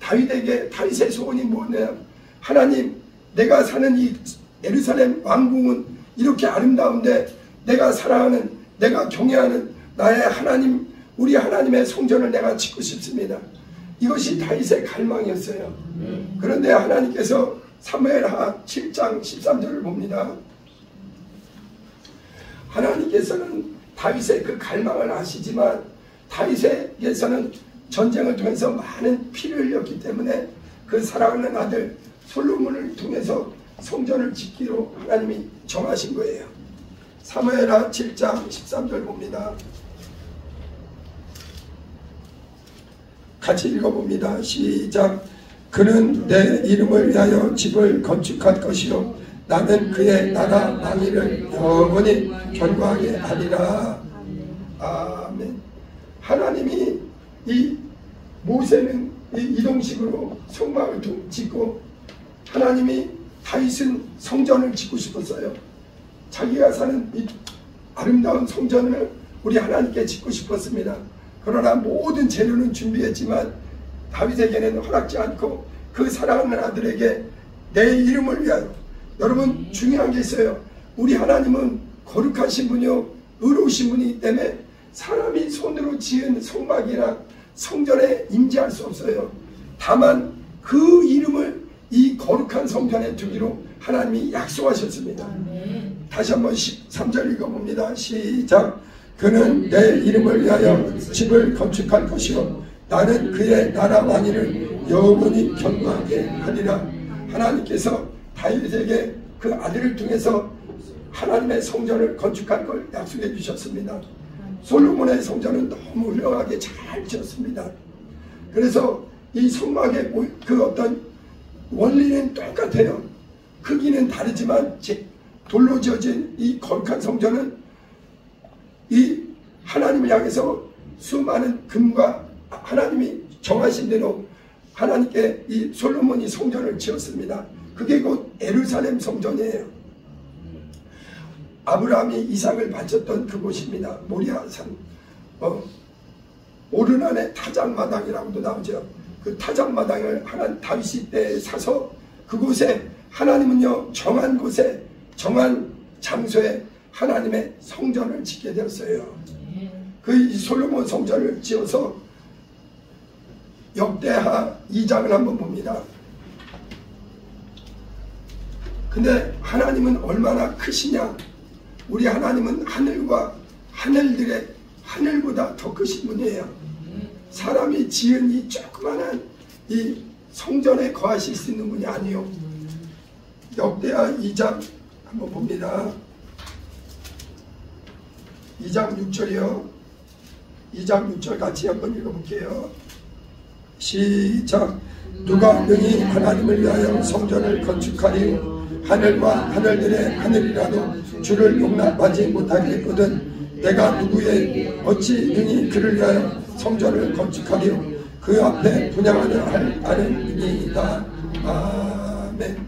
다윗에게 다윗의 소원이 뭐냐? 하나님, 내가 사는 이 예루살렘 왕궁은 이렇게 아름다운데 내가 사랑하는, 내가 경외하는 나의 하나님, 우리 하나님의 성전을 내가 짓고 싶습니다. 이것이 다윗의 갈망이었어요. 그런데 하나님께서 사무엘하 7장 13절을 봅니다. 하나님께서는 다윗의 그 갈망을 아시지만 다윗에게서는 전쟁을 통해서 많은 피를 흘렸기 때문에 그 사랑하는 아들 솔로몬을 통해서 성전을 짓기로 하나님이 정하신 거예요. 사무엘하 7장 13절 봅니다. 같이 읽어봅니다. 시작. 그는 내 이름을 위하여 집을 건축할 것이요 나는 그의 나라 왕위를 영원히 견고하게 하리라. 아멘. 하나님이 이 모세는 이 이동식으로 성막을 짓고, 하나님이 다윗은 성전을 짓고 싶었어요. 자기가 사는 이 아름다운 성전을 우리 하나님께 짓고 싶었습니다. 그러나 모든 재료는 준비했지만 다윗에게는 허락지 않고 그 사랑하는 아들에게 내 이름을 위하여. 여러분, 중요한 게 있어요. 우리 하나님은 거룩하신 분이요 의로우신 분이기 때문에 사람이 손으로 지은 성막이나 성전에 임재할 수 없어요. 다만 그 이름을 이 거룩한 성전에 두기로 하나님이 약속하셨습니다. 다시 한번 13절 읽어봅니다. 시작. 그는 내 이름을 위하여 집을 건축할 것이요 나는 그의 나라 왕위를 영원히 견고하게 하리라. 하나님께서 다윗에게 그 아들을 통해서 하나님의 성전을 건축할 걸 약속해 주셨습니다. 솔로몬의 성전은 너무 훌륭하게 잘 지었습니다. 그래서 이 성막의 그 어떤 원리는 똑같아요. 크기는 다르지만 돌로 지어진 이 거룩한 성전은 이 하나님을 향해서 수많은 금과 하나님이 정하신 대로 하나님께 이 솔로몬이 성전을 지었습니다. 그게 곧 예루살렘 성전이에요. 아브라함이 이삭을 바쳤던 그곳입니다. 모리아산 오르난의 타작마당이라고도 나오죠. 그 타작마당을 다윗이 때 사서 그곳에 하나님은요 정한 곳에 정한 장소에 하나님의 성전을 짓게 되었어요. 그 솔로몬 성전을 지어서 역대하 2장을 한번 봅니다. 근데 하나님은 얼마나 크시냐. 우리 하나님은 하늘과 하늘보다 더 크신 분이에요. 사람이 지은 이 조그만한 이 성전에 거하실 수 있는 분이 아니요. 역대하 2장 한번 봅니다. 2장 6절이요. 2장 6절 같이 한번 읽어볼게요. 시작. 누가 능히 하나님을 위하여 성전을 건축하리요. 하늘과 하늘들의 하늘이라도 주를 용납하지 못하겠거든. 내가 누구의 어찌 능히 그를 위하여 성전을 건축하리요. 그 앞에 분향하려 하느니이다. 아멘.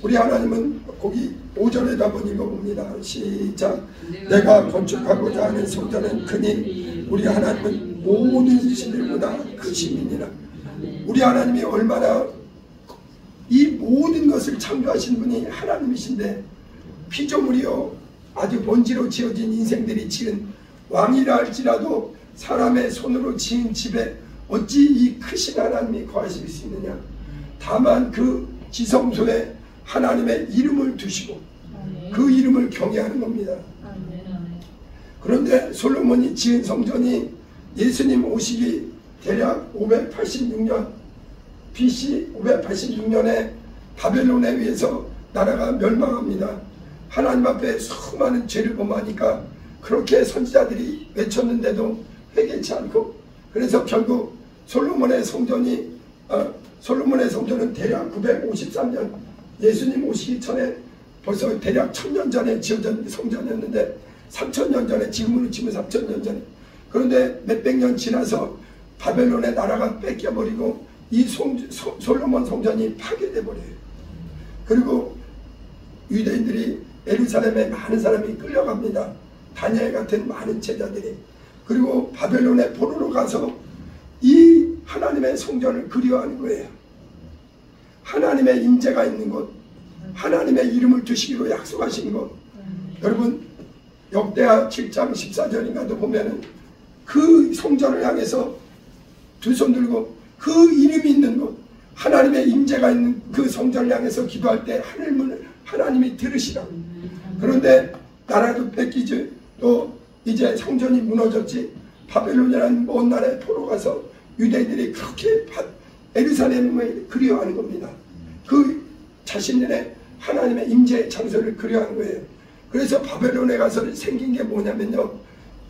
우리 하나님은 거기 5절에다 한번 읽어봅니다. 시작. 내가 건축하고자 하는 성전은 크니 우리 하나님은 모든 신들보다 크심이니라. 우리 하나님이 얼마나 이 모든 것을 창조하신 분이 하나님이신데 피조물이요 아주 먼지로 지어진 인생들이 지은 왕이라 할지라도 사람의 손으로 지은 집에 어찌 이 크신 하나님이 거하실 수 있느냐. 다만 그 지성소에 하나님의 이름을 두시고 그 이름을 경외하는 겁니다. 그런데 솔로몬이 지은 성전이 예수님 오시기 대략 586년 BC 586년에 바벨론에 의해서 나라가 멸망합니다. 하나님 앞에 수많은 죄를 범하니까 그렇게 선지자들이 외쳤는데도 회개치 않고, 그래서 결국 솔로몬의 성전은 대략 953년 예수님 오시기 전에 벌써 대략 1000년 전에 지어진 성전이었는데 3000년 전에, 지금으로 치면 3000년 전에, 그런데 몇백 년 지나서 바벨론의 나라가 뺏겨버리고 이 솔로몬 성전이 파괴돼 버려요. 그리고 유대인들이 예루살렘에 많은 사람이 끌려갑니다. 다니엘 같은 많은 제자들이. 그리고 바벨론의 포로로 가서 이 하나님의 성전을 그리워하는 거예요. 하나님의 임재가 있는 곳, 하나님의 이름을 두시기로 약속하신 곳. 여러분 역대하 7장 14절인가도 보면은 그 성전을 향해서 두 손 들고 그 이름이 있는 곳, 하나님의 임재가 있는 그 성전을 향해서 기도할 때 하나님이 들으시라. 그런데 나라도 뺏기지, 또 이제 성전이 무너졌지, 바벨론이라는 먼 나라에 포로 가서 유대인들이 그렇게 예루살렘을 그리워하는 겁니다. 그 자신들의 하나님의 임재의 장소를 그리워하는 거예요. 그래서 바벨론에 가서 생긴 게 뭐냐면요,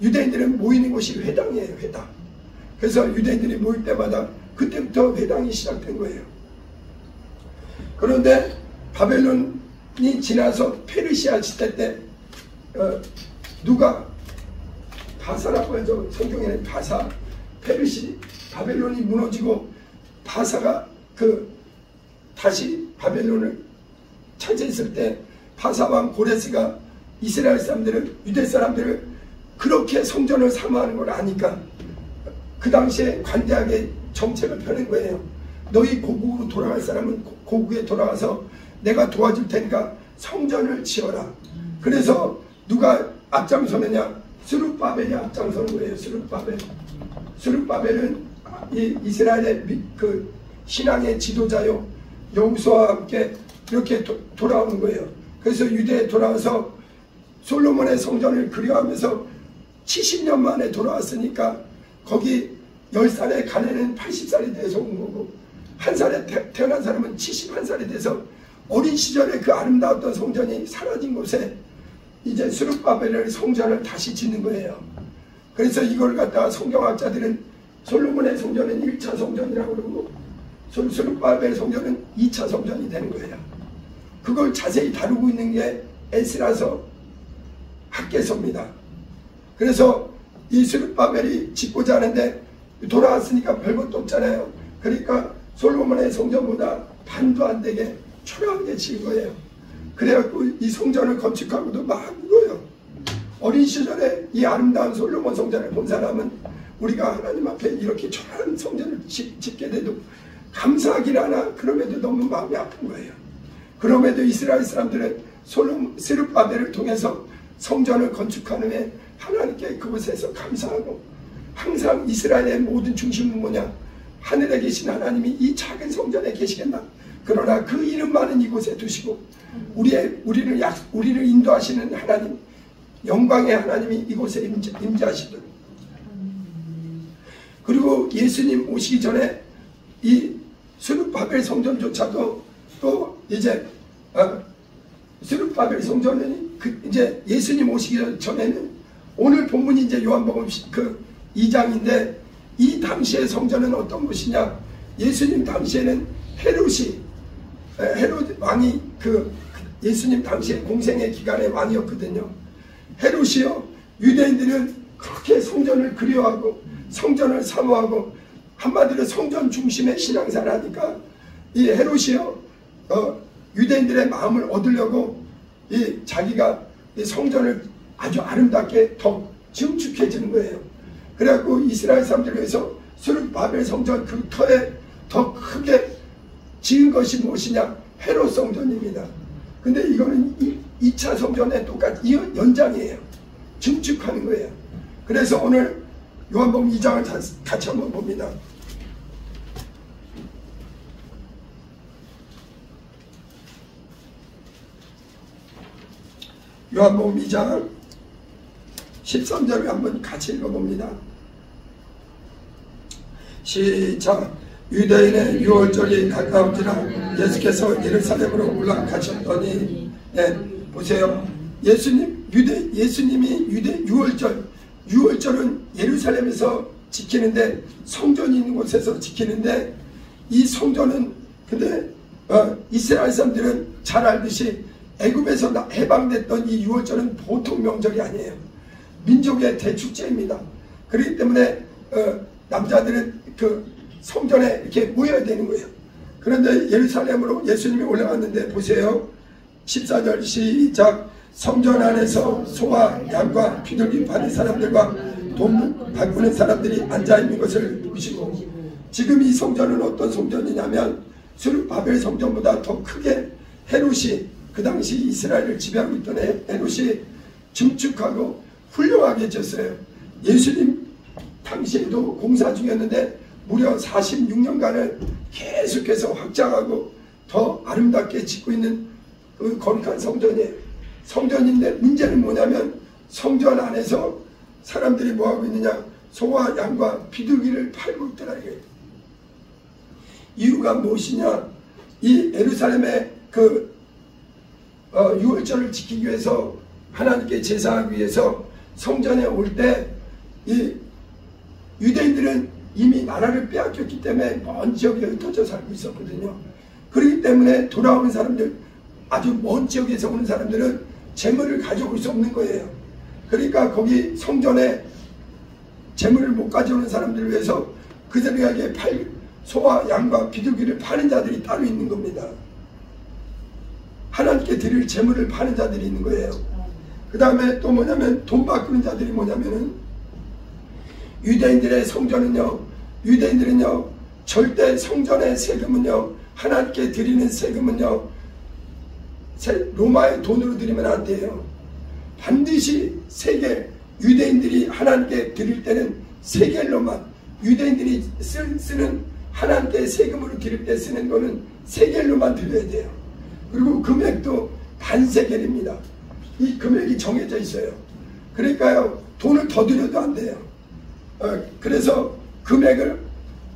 유대인들은 모이는 곳이 회당이에요. 회당. 그래서 유대인들이 모일 때마다 그때부터 회당이 시작된 거예요. 그런데 바벨론이 지나서 페르시아 시대 때 누가 바사라고 하죠. 성경에는 바사, 바벨론이 무너지고 바사가 다시 바벨론을 차지했을 때 바사왕 고레스가 이스라엘 사람들을, 유대 사람들을 그렇게 성전을 사모하는 걸 아니까 그 당시에 관대하게 정책을 펴는 거예요. 너희 고국으로 돌아갈 사람은 고국에 돌아가서 내가 도와줄 테니까 성전을 지어라. 그래서 누가 앞장서느냐? 스룹바벨이 앞장서는 거예요. 스룹바벨은 이스라엘의 그 신앙의 지도자요, 여호수아와 함께 이렇게 돌아오는 거예요. 그래서 유대에 돌아와서 솔로몬의 성전을 그리워하면서 70년 만에 돌아왔으니까 거기 10살에 간 애는 80살이 돼서 온 거고, 한 살에 태어난 사람은 71살이 돼서 어린 시절에 그 아름다웠던 성전이 사라진 곳에 이제 스룹바벨의 성전을 다시 짓는 거예요. 그래서 이걸 갖다가 성경학자들은 솔로몬의 성전은 1차 성전이라고 그러고 스룹바벨 성전은 2차 성전이 되는 거예요. 그걸 자세히 다루고 있는 게 에스라서 학개서입니다. 그래서 이 스룹바벨이 짓고자 하는데 돌아왔으니까 별것도 없잖아요. 그러니까 솔로몬의 성전보다 반도 안 되게 초라하게 지은 거예요. 그래갖고 이 성전을 건축하고도 막 울어요. 어린 시절에 이 아름다운 솔로몬 성전을 본 사람은 우리가 하나님 앞에 이렇게 초라한 성전을 짓게 돼도 감사하긴 하나 그럼에도 너무 마음이 아픈 거예요. 그럼에도 이스라엘 사람들은 스룹바벨을 통해서 성전을 건축하는 해 하나님께 그곳에서 감사하고, 항상 이스라엘의 모든 중심은 뭐냐? 하늘에 계신 하나님이 이 작은 성전에 계시겠나? 그러나 그 이름 많은 이곳에 두시고 우리를 인도하시는 하나님, 영광의 하나님이 이곳에 임재하시도록. 그리고 예수님 오시기 전에 이 스룹바벨 성전조차도 또 이제 스룹바벨 성전은 이제 예수님 오시기 전에는, 오늘 본문이 이제 요한복음 2장인데 이 당시의 성전은 어떤 곳이냐? 예수님 당시에는 헤롯 왕이 예수님 당시에 공생의 기간의 왕이었거든요. 헤롯이요, 유대인들은 그렇게 성전을 그리워하고 성전을 사모하고 한마디로 성전 중심의 신앙생활을 하니까 이 헤롯이요, 유대인들의 마음을 얻으려고 자기가 이 성전을 아주 아름답게 더 증축해지는 거예요. 그래갖고 이스라엘 사람들을 위해서 스룹바벨 성전 그 터에 더 크게 지은 것이 무엇이냐? 헤롯 성전입니다. 근데 이거는 2차 성전에 똑같이 연장이에요. 증축하는 거예요. 그래서 오늘 요한복음 2장을 같이 한번 봅니다. 요한복음 2장 13절을 한번 같이 읽어봅니다. 시작. 유대인의 유월절이 가까운지라 예수께서 예루살렘으로 올라가셨더니, 보세요. 예수님이 유월절은 예루살렘에서 지키는데, 성전이 있는 곳에서 지키는데, 이 성전은 근데 이스라엘 사람들은 잘 알듯이 애굽에서 해방됐던 이 유월절은 보통 명절이 아니에요. 민족의 대축제입니다. 그렇기 때문에 남자들은 성전에 이렇게 모여야 되는 거예요. 그런데 예루살렘으로 예수님이 올라갔는데 보세요. 14절 시작. 성전 안에서 소와 양과 비둘기 파는 사람들과 돈 바꾸는 사람들이 앉아있는 것을 보시고, 지금 이 성전은 어떤 성전이냐면 스룹바벨 성전보다 더 크게 헤롯이, 그 당시 이스라엘을 지배하고 있던 헤롯이 증축하고 훌륭하게 지었어요. 예수님 당시에도 공사 중이었는데 무려 46년간을 계속해서 확장하고 더 아름답게 짓고 있는 그 거룩한 성전인데 문제는 뭐냐면 성전 안에서 사람들이 뭐하고 있느냐? 소와 양과 비둘기를 팔고 있더라 이거예요. 이유가 무엇이냐? 이 예루살렘의 유월절을 지키기 위해서, 하나님께 제사하기 위해서 성전에 올 때 이 유대인들은 이미 나라를 빼앗겼기 때문에 먼 지역에 흩어져 살고 있었거든요. 그렇기 때문에 돌아오는 사람들, 아주 먼 지역에서 오는 사람들은 재물을 가져올 수 없는 거예요. 그러니까 거기 성전에 재물을 못 가져오는 사람들을 위해서 그들에게 소와 양과 비둘기를 파는 자들이 따로 있는 겁니다. 하나님께 드릴 재물을 파는 자들이 있는 거예요. 그 다음에 또 뭐냐면 돈 바꾸는 자들이 뭐냐면은, 유대인들의 성전은요, 유대인들은요 절대 성전의 세금은요, 하나님께 드리는 세금은요 로마의 돈으로 드리면 안 돼요. 반드시 세겔, 유대인들이 하나님께 드릴 때는 세겔로만, 유대인들이 쓰는 하나님께 세금으로 드릴 때 쓰는 거는 세겔로만 드려야 돼요. 그리고 금액도 반세겔입니다. 이 금액이 정해져 있어요. 그러니까요 돈을 더 드려도 안 돼요. 그래서 금액을,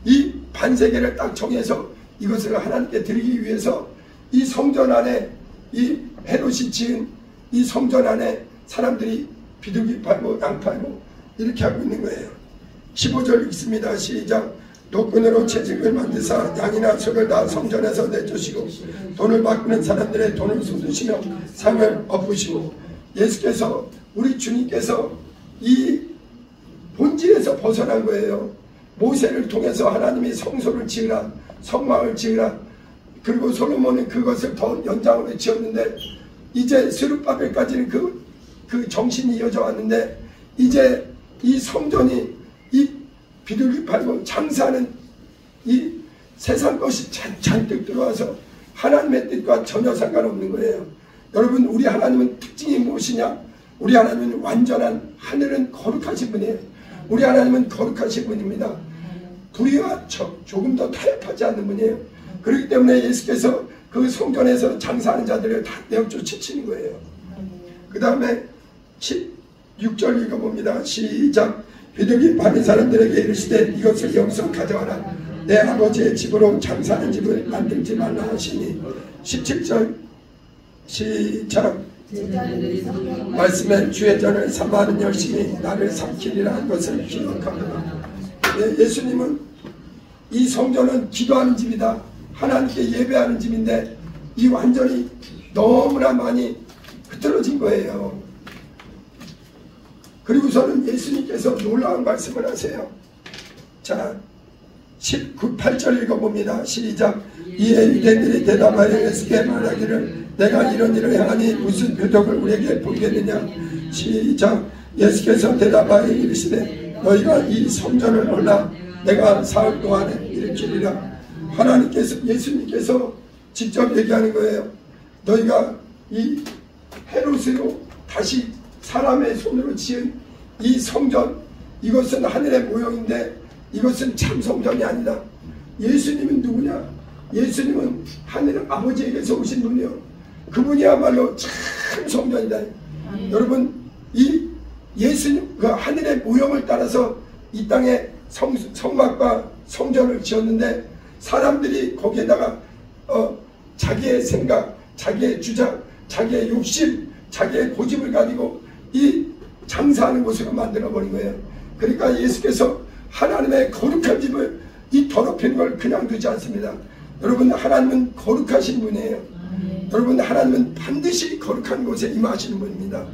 이 반세겔을 딱 정해서 이것을 하나님께 드리기 위해서 이 성전 안에, 이 헤롯이 지은 이 성전 안에 사람들이 비둘기 팔고 양 팔고 이렇게 하고 있는 거예요. 15절 읽습니다. 시작. 노끈으로 채찍을 만드사 양이나 소를 다 성전에서 내쫓으시고 돈을 바꾸는 사람들의 돈을 쏟으시며 상을 엎으시고, 예수께서, 우리 주님께서 이 본질에서 벗어난 거예요. 모세를 통해서 하나님이 성소를 지으라, 성막을 지으라. 그리고 솔로몬은 그것을 더 연장으로 지었는데 이제 스룹바벨까지는 그 정신이 이어져 왔는데 이제 이 성전이 이 비둘기 팔고 장사하는 이 세상 것이 잔뜩 들어와서 하나님의 뜻과 전혀 상관없는 거예요. 여러분, 우리 하나님은 특징이 무엇이냐? 우리 하나님은 완전한, 하늘은 거룩하신 분이에요. 우리 하나님은 거룩하신 분입니다. 불의와 조금 더 타협하지 않는 분이에요. 그렇기 때문에 예수께서 그 성전에서 장사하는 자들을 다 내어쫓으시는 거예요. 그 다음에 16절 읽어봅니다. 시작. 비둘기 파는 사람들에게 이르시되 이것을 여기서 가져와라. 내 아버지의 집으로 장사하는 집을 만들지 말라 하시니. 17절 시작. 말씀에 주의 전을 삼아하는 열심히 나를 삼키리라 한 것을 기억합니다. 예수님은 이 성전은 기도하는 집이다, 하나님께 예배하는 집인데 이 완전히 너무나 많이 흐트러진 거예요. 그리고서는 예수님께서 놀라운 말씀을 하세요. 자, 8절 읽어봅니다. 시작. 이에 유대인들이 대답하여 예수께 말하기를 내가 이런 일을 행하니 무슨 표적을 우리에게 보이겠느냐. 시작. 예수께서 대답하여 이르시되 너희가 이 성전을 올라 내가 사흘 동안에 일으키리라. 하나님께서, 예수님께서 직접 얘기하는 거예요. 너희가 이 헤롯으로 다시 사람의 손으로 지은 이 성전, 이것은 하늘의 모형인데 이것은 참 성전이 아니다. 예수님은 누구냐? 예수님은 하늘 아버지에게서 오신 분이요, 그분이야말로 참 성전이다. 여러분, 이 예수님 그 하늘의 모형을 따라서 이 땅에 성막과 성전을 지었는데 사람들이 거기에다가 자기의 생각, 자기의 주장, 자기의 욕심, 자기의 고집을 가지고 이 장사하는 곳으로 만들어버린 거예요. 그러니까 예수께서 하나님의 거룩한 집을 이 더럽힌 걸 그냥 두지 않습니다. 여러분, 하나님은 거룩하신 분이에요. 여러분, 하나님은 반드시 거룩한 곳에 임하시는 분입니다.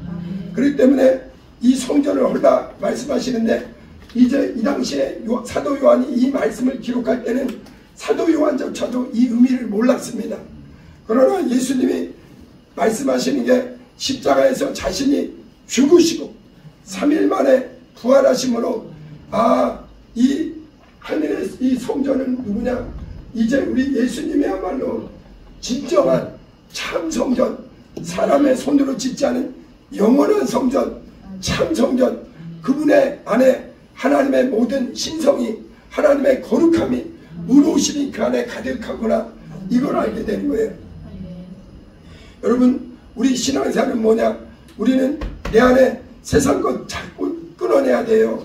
그렇기 때문에 이 성전을 헐라 말씀하시는데 이제 이 당시에 사도 요한이 이 말씀을 기록할 때는 사도 요한조차도 이 의미를 몰랐습니다. 그러나 예수님이 말씀하시는 게 십자가에서 자신이 죽으시고 3일 만에 부활하심으로 이 하늘의 이 성전은 누구냐? 이제 우리 예수님이야말로 진정한 참 성전, 사람의 손으로 짓지 않은 영원한 성전, 참 성전, 그분의 안에 하나님의 모든 신성이, 하나님의 거룩함이, 의로우심이 그 안에 가득하구나, 이걸 알게 되는 거예요. 여러분, 우리 신앙생활은 뭐냐? 우리는 내 안에 세상 것 자꾸 끊어내야 돼요.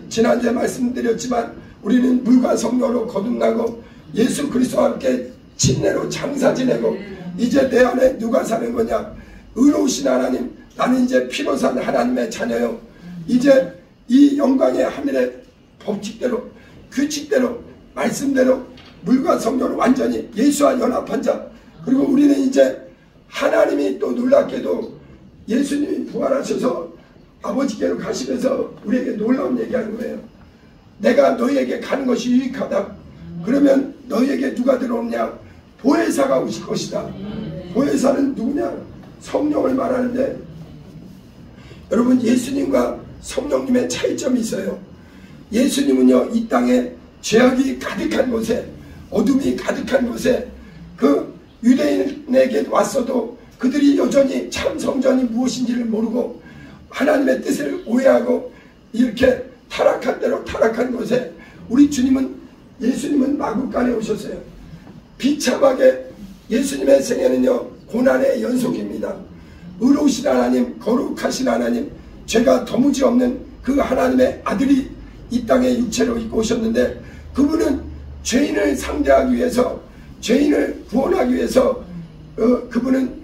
지난주에 말씀드렸지만 우리는 물과 성령으로 거듭나고 예수 그리스도와 함께 침례로 장사 지내고 이제 내 안에 누가 사는 거냐? 의로우신 하나님, 나는 이제 피로 산 하나님의 자녀요. 이제 이 영광의 하늘의 법칙대로, 규칙대로, 말씀대로 물과 성령으로 완전히 예수와 연합한 자. 그리고 우리는 이제 하나님이 또 놀랍게도 예수님이 부활하셔서 아버지께로 가시면서 우리에게 놀라운 얘기하는 거예요. 내가 너희에게 가는 것이 유익하다. 그러면 너희에게 누가 들어오냐? 보혜사가 오실 것이다. 보혜사는 누구냐? 성령을 말하는데, 여러분, 예수님과 성령님의 차이점이 있어요. 예수님은요, 이 땅에 죄악이 가득한 곳에, 어둠이 가득한 곳에 그 유대인에게 왔어도 그들이 여전히 참 성전이 무엇인지를 모르고 하나님의 뜻을 오해하고 이렇게 타락한 대로 타락한 곳에 우리 예수님은 마구간에 오셨어요. 비참하게 예수님의 생애는요, 고난의 연속입니다. 의로우신 하나님, 거룩하신 하나님, 죄가 도무지 없는 그 하나님의 아들이 이 땅에 육체로 입고 오셨는데 그분은 죄인을 상대하기 위해서, 죄인을 구원하기 위해서 그분은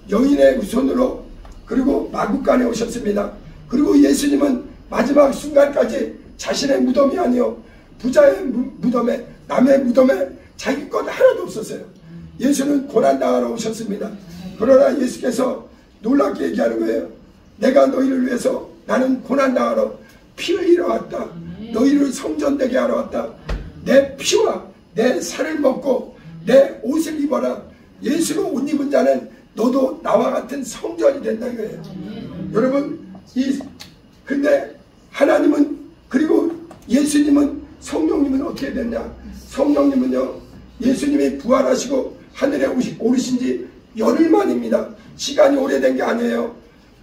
여인의 우선으로 그리고 마구간에 오셨습니다. 그리고 예수님은 마지막 순간까지 자신의 무덤이 아니요, 부자의 무덤에, 남의 무덤에 자기 것 하나도 없었어요. 예수는 고난당하러 오셨습니다. 그러나 예수께서 놀랍게 얘기하는 거예요. 내가 너희를 위해서 나는 고난당하러 피 흘리러 왔다. 너희를 성전되게 하러 왔다. 내 피와 내 살을 먹고 내 옷을 입어라. 예수로 옷 입은 자는 너도 나와 같은 성전이 된다 이거예요. 여러분 근데 하나님은 그리고 예수님은 성령님은 어떻게 됐냐? 성령님은요 예수님이 부활하시고 하늘에 오르신 지 열흘 만입니다. 시간이 오래된 게 아니에요.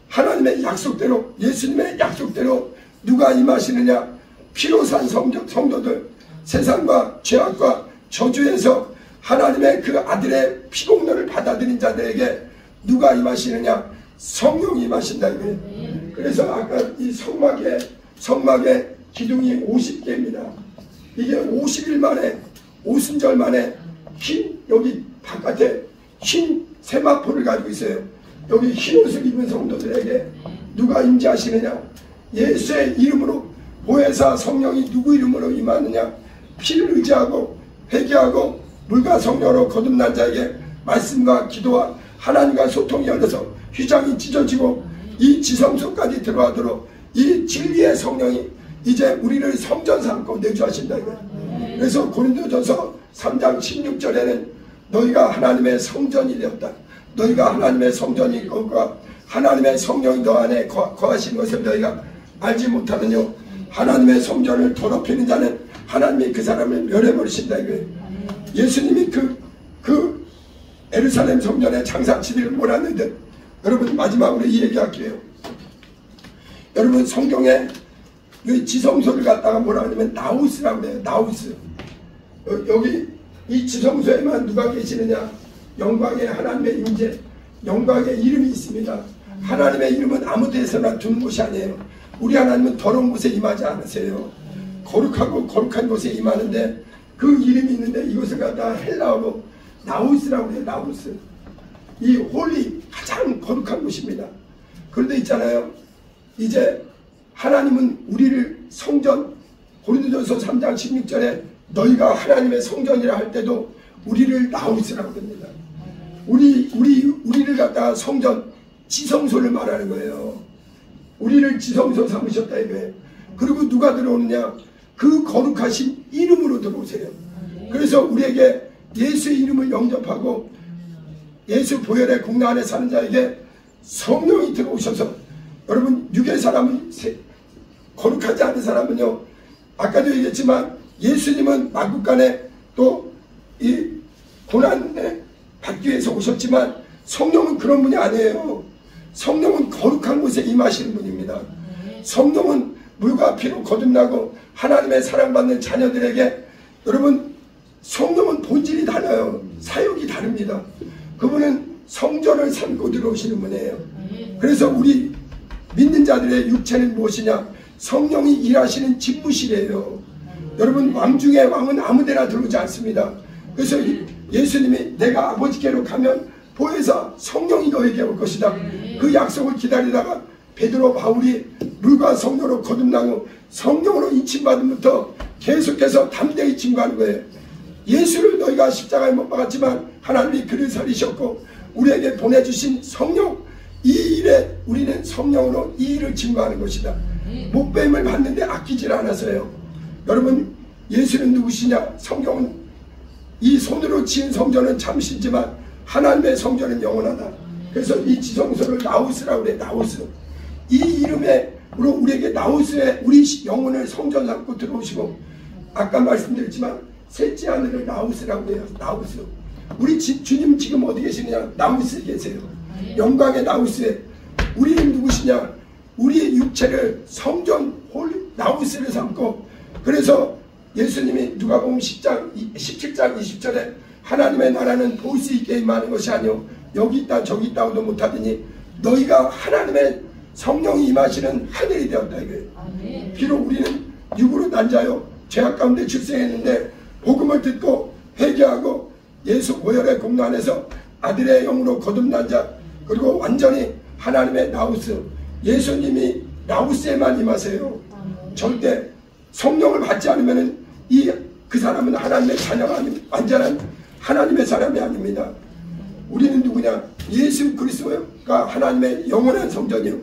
하나님의 약속대로 예수님의 약속대로 누가 임하시느냐? 피로 산 성도들 세상과 죄악과 저주에서 하나님의 그 아들의 피공로를 받아들인 자들에게 누가 임하시느냐? 성령이 임하신다 이거예요. 그래서 아까 이 성막의 기둥이 50개입니다. 이게 50일 만에 오순절 만에 여기 바깥에 흰 세마포를 가지고 있어요. 여기 흰 옷을 입은 성도들에게 누가 임재하시느냐? 예수의 이름으로 보혜사 성령이 누구 이름으로 임하느냐? 피를 의지하고 회개하고 물과 성령으로 거듭난 자에게 말씀과 기도와 하나님과 소통이 열려서 휘장이 찢어지고 이 지성소까지 들어가도록 이 진리의 성령이 이제 우리를 성전 삼고 내주하신다 이거예요. 그래서 고린도전서 3장 16절에는 너희가 하나님의 성전이 되었다. 너희가 하나님의 성전이 거가 하나님의 성령이 너 안에 거하시는 것을 너희가 알지 못하느뇨. 하나님의 성전을 더럽히는 자는 하나님이 그 사람을 멸해버리신다 이거예요. 예수님이 그 예루살렘 성전에 장사치기를 몰았는데 여러분 마지막으로 이 얘기할게요. 여러분 성경에 이 지성소를 갖다가 뭐라 하냐면 나우스라고 해요. 나우스. 여기 이 지성소에만 누가 계시느냐? 영광의 하나님의 임재, 영광의 이름이 있습니다. 하나님의 이름은 아무 데서나 두는 곳이 아니에요. 우리 하나님은 더러운 곳에 임하지 않으세요. 거룩하고 거룩한 곳에 임하는데 그 이름이 있는데 이것을 갖다가 헬라어로 나우스라고 해요. 나우스. 이 홀리 가장 거룩한 곳입니다. 그런데 있잖아요. 이제 하나님은 우리를 성전 고린도전서 3장 16절에 너희가 하나님의 성전이라 할 때도 우리를 나우스라고 합니다. 우리를 갖다가 성전 지성소를 말하는 거예요. 우리를 지성소 삼으셨다 이거예요. 그리고 누가 들어오느냐? 그 거룩하신 이름으로 들어오세요. 그래서 우리에게 예수의 이름을 영접하고 예수 보혈의 공로 안에 사는 자에게 성령이 들어오셔서 여러분 육의 사람은 거룩하지 않은 사람은요 아까도 얘기했지만 예수님은 만국간에 또 이 고난에 받기 위해서 오셨지만 성령은 그런 분이 아니에요. 성령은 거룩한 곳에 임하시는 분입니다. 성령은 물과 피로 거듭나고 하나님의 사랑받는 자녀들에게 여러분 성령은 본질이 달라요. 사역이 다릅니다. 그분은 성전을 삼고 들어오시는 분이에요. 그래서 우리 믿는 자들의 육체는 무엇이냐? 성령이 일하시는 집무실이에요. 여러분 왕 중에 왕은 아무데나 들어오지 않습니다. 그래서 예수님이 내가 아버지께로 가면 보혜사 성령이 너에게 올 것이다. 그 약속을 기다리다가 베드로 바울이 물과 성령으로 거듭나고 성령으로 인침받음부터 계속해서 담대히 증거하는 거예요. 예수를 너희가 십자가에 못 박았지만 하나님이 그를 살리셨고 우리에게 보내주신 성령 이 일에 우리는 성령으로 이 일을 증거하는 것이다. 목배임을 받는데 아끼질 않았어요. 여러분 예수는 누구시냐? 성경은 이 손으로 지은 성전은 잠시지만 하나님의 성전은 영원하다. 그래서 이 지성소를 나우스라고 그래. 나우스. 이 이름으로 우리에게 나우스에 우리 영혼을 성전 삼고 들어오시고 아까 말씀드렸지만 셋째 하늘을 나우스라고 해요. 나우스. 우리 주님 지금 어디 계시느냐? 나우스에 계세요. 영광의 나우스에. 우리는 누구시냐? 우리의 육체를 성전 나우스를 삼고 그래서 예수님이 누가복음 17장 20절에 하나님의 나라는 볼 수 있게 임하는 것이 아니오 여기 있다 저기 있다고도 못하더니 너희가 하나님의 성령이 임하시는 하늘이 되었다 이거예요. 비록 우리는 육으로 난 자요 죄악 가운데 출생했는데 복음을 듣고 회개하고 예수 보혈의 공로 안에서 아들의 영으로 거듭난 자 그리고 완전히 하나님의 나우스 예수님이 나우스에만 임하세요. 절대 성령을 받지 않으면 그 사람은 하나님의 자녀가 아닙니다. 완전한 하나님의 사람이 아닙니다. 우리는 누구냐? 예수 그리스도가 하나님의 영원한 성전이요.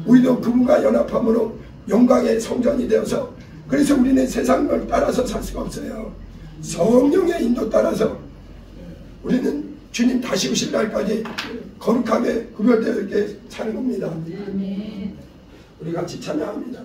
우리도 그분과 연합함으로 영광의 성전이 되어서 그래서 우리는 세상을 따라서 살 수가 없어요. 성령의 인도 따라서 우리는 주님 다시 오실 날까지 거룩하게 구별되어 있게 사는 겁니다. 우리 같이 찬양합니다.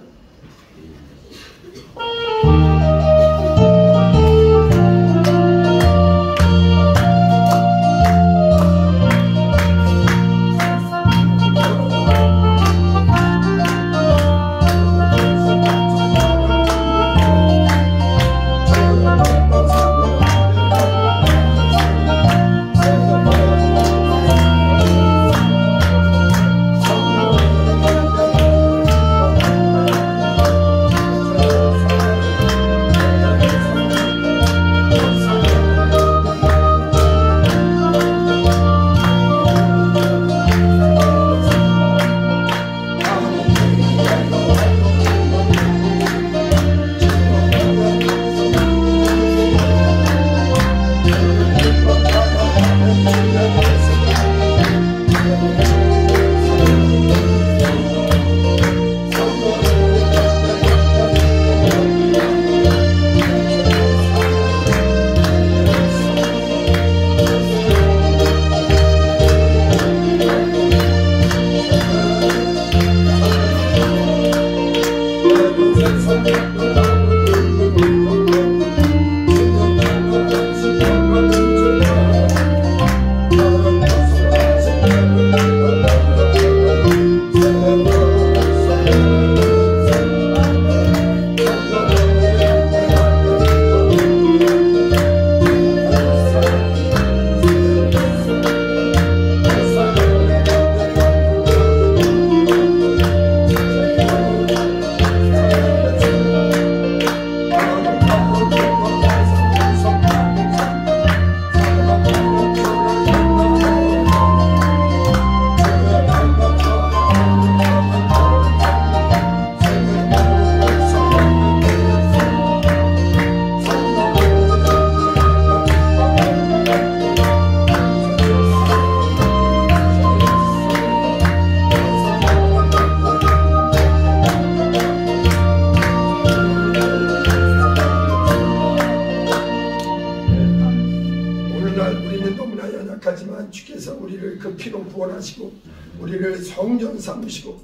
약하지만 주께서 우리를 그 피로 구원하시고 우리를 성전 삼으시고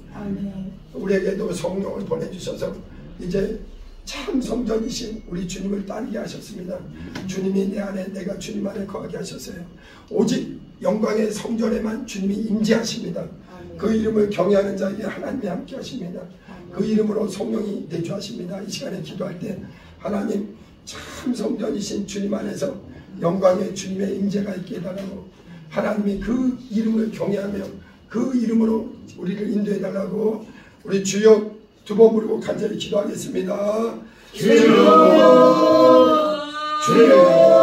우리에게도 성령을 보내주셔서 이제 참 성전이신 우리 주님을 따르게 하셨습니다. 주님이 내 안에 내가 주님 안에 거하게 하셨어요. 오직 영광의 성전에만 주님이 임재하십니다. 그 이름을 경외하는 자에게 하나님이 함께 하십니다. 그 이름으로 성령이 내주하십니다. 이 시간에 기도할 때 하나님 참 성전이신 주님 안에서 영광의 주님의 임재가 있게 해달라고, 하나님이 그 이름을 경외하며 그 이름으로 우리를 인도해 달라고 우리 주여 두 번 부르고 간절히 기도하겠습니다. 주여 주여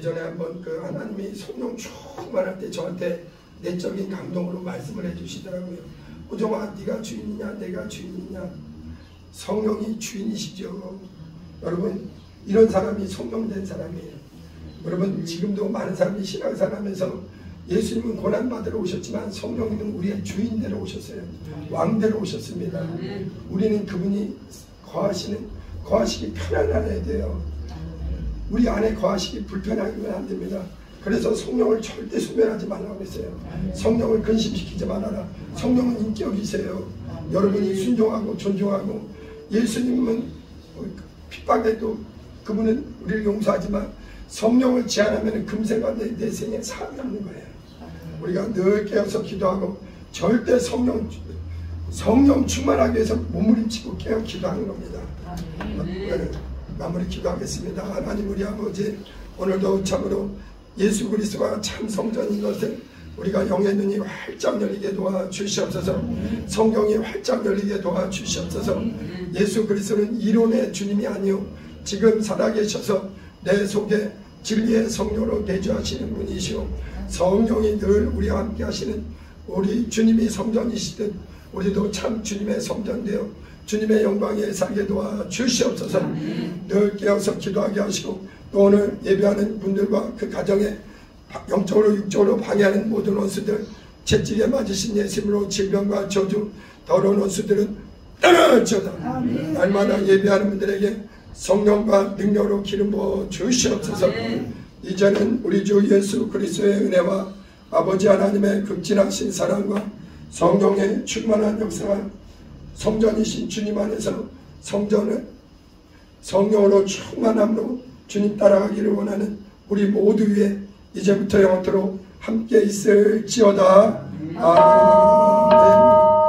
예전에 한번 그 하나님이 성령 충만할 때 저한테 내적인 감동으로 말씀을 해주시더라고요. 호정아, 네가 주인이냐 내가 주인이냐. 성령이 주인이시죠. 여러분, 이런 사람이 성령된 사람이에요. 여러분, 지금도 많은 사람이 신앙생활하면서 예수님은 고난받으러 오셨지만 성령님은 우리의 주인대로 오셨어요. 왕대로 오셨습니다. 우리는 그분이 거하시기 편안해야 돼요. 우리 안에 거하시기 불편하면 안 됩니다. 그래서 성령을 절대 소멸하지 말라고 했어요. 성령을 근심시키지 말아라. 성령은 인격이세요. 여러분이 순종하고 존중하고, 예수님은 핍박해도 그분은 우리를 용서하지만 성령을 제한하면 금생과 내 생에 사함이 없는 거예요. 우리가 늘 깨어서 기도하고 절대 성령 충만하기 위해서 몸부림치고 깨어 기도하는 겁니다. 마무리 기도하겠습니다. 하나님 우리 아버지, 오늘도 참으로 예수 그리스도가 참 성전인 것을 우리가 영의 눈이 활짝 열리게 도와주시옵소서. 성경이 활짝 열리게 도와주시옵소서. 예수 그리스도는 이론의 주님이 아니요 지금 살아계셔서 내 속에 진리의 성령으로 내주하시는 분이시오. 성령이 늘 우리와 함께 하시는 우리 주님이 성전이시듯 우리도 참 주님의 성전되어 주님의 영광에 살게 도와주시옵소서. 늘 깨어서 기도하게 하시고, 또 오늘 예배하는 분들과 그 가정에 영적으로 육적으로 방해하는 모든 원수들, 채찍에 맞으신 예수님으로 질병과 저주 더러운 원수들은 떠나지어다. 날마다 예배하는 분들에게 성령과 능력으로 기름 부어 주시옵소서. 이제는 우리 주 예수 그리스도의 은혜와 아버지 하나님의 극진하신 사랑과 성령의 충만한 역사가 성전이신 주님 안에서 성령으로 충만함으로 주님 따라가기를 원하는 우리 모두 위에 이제부터 영원토록 함께 있을지어다. 아멘.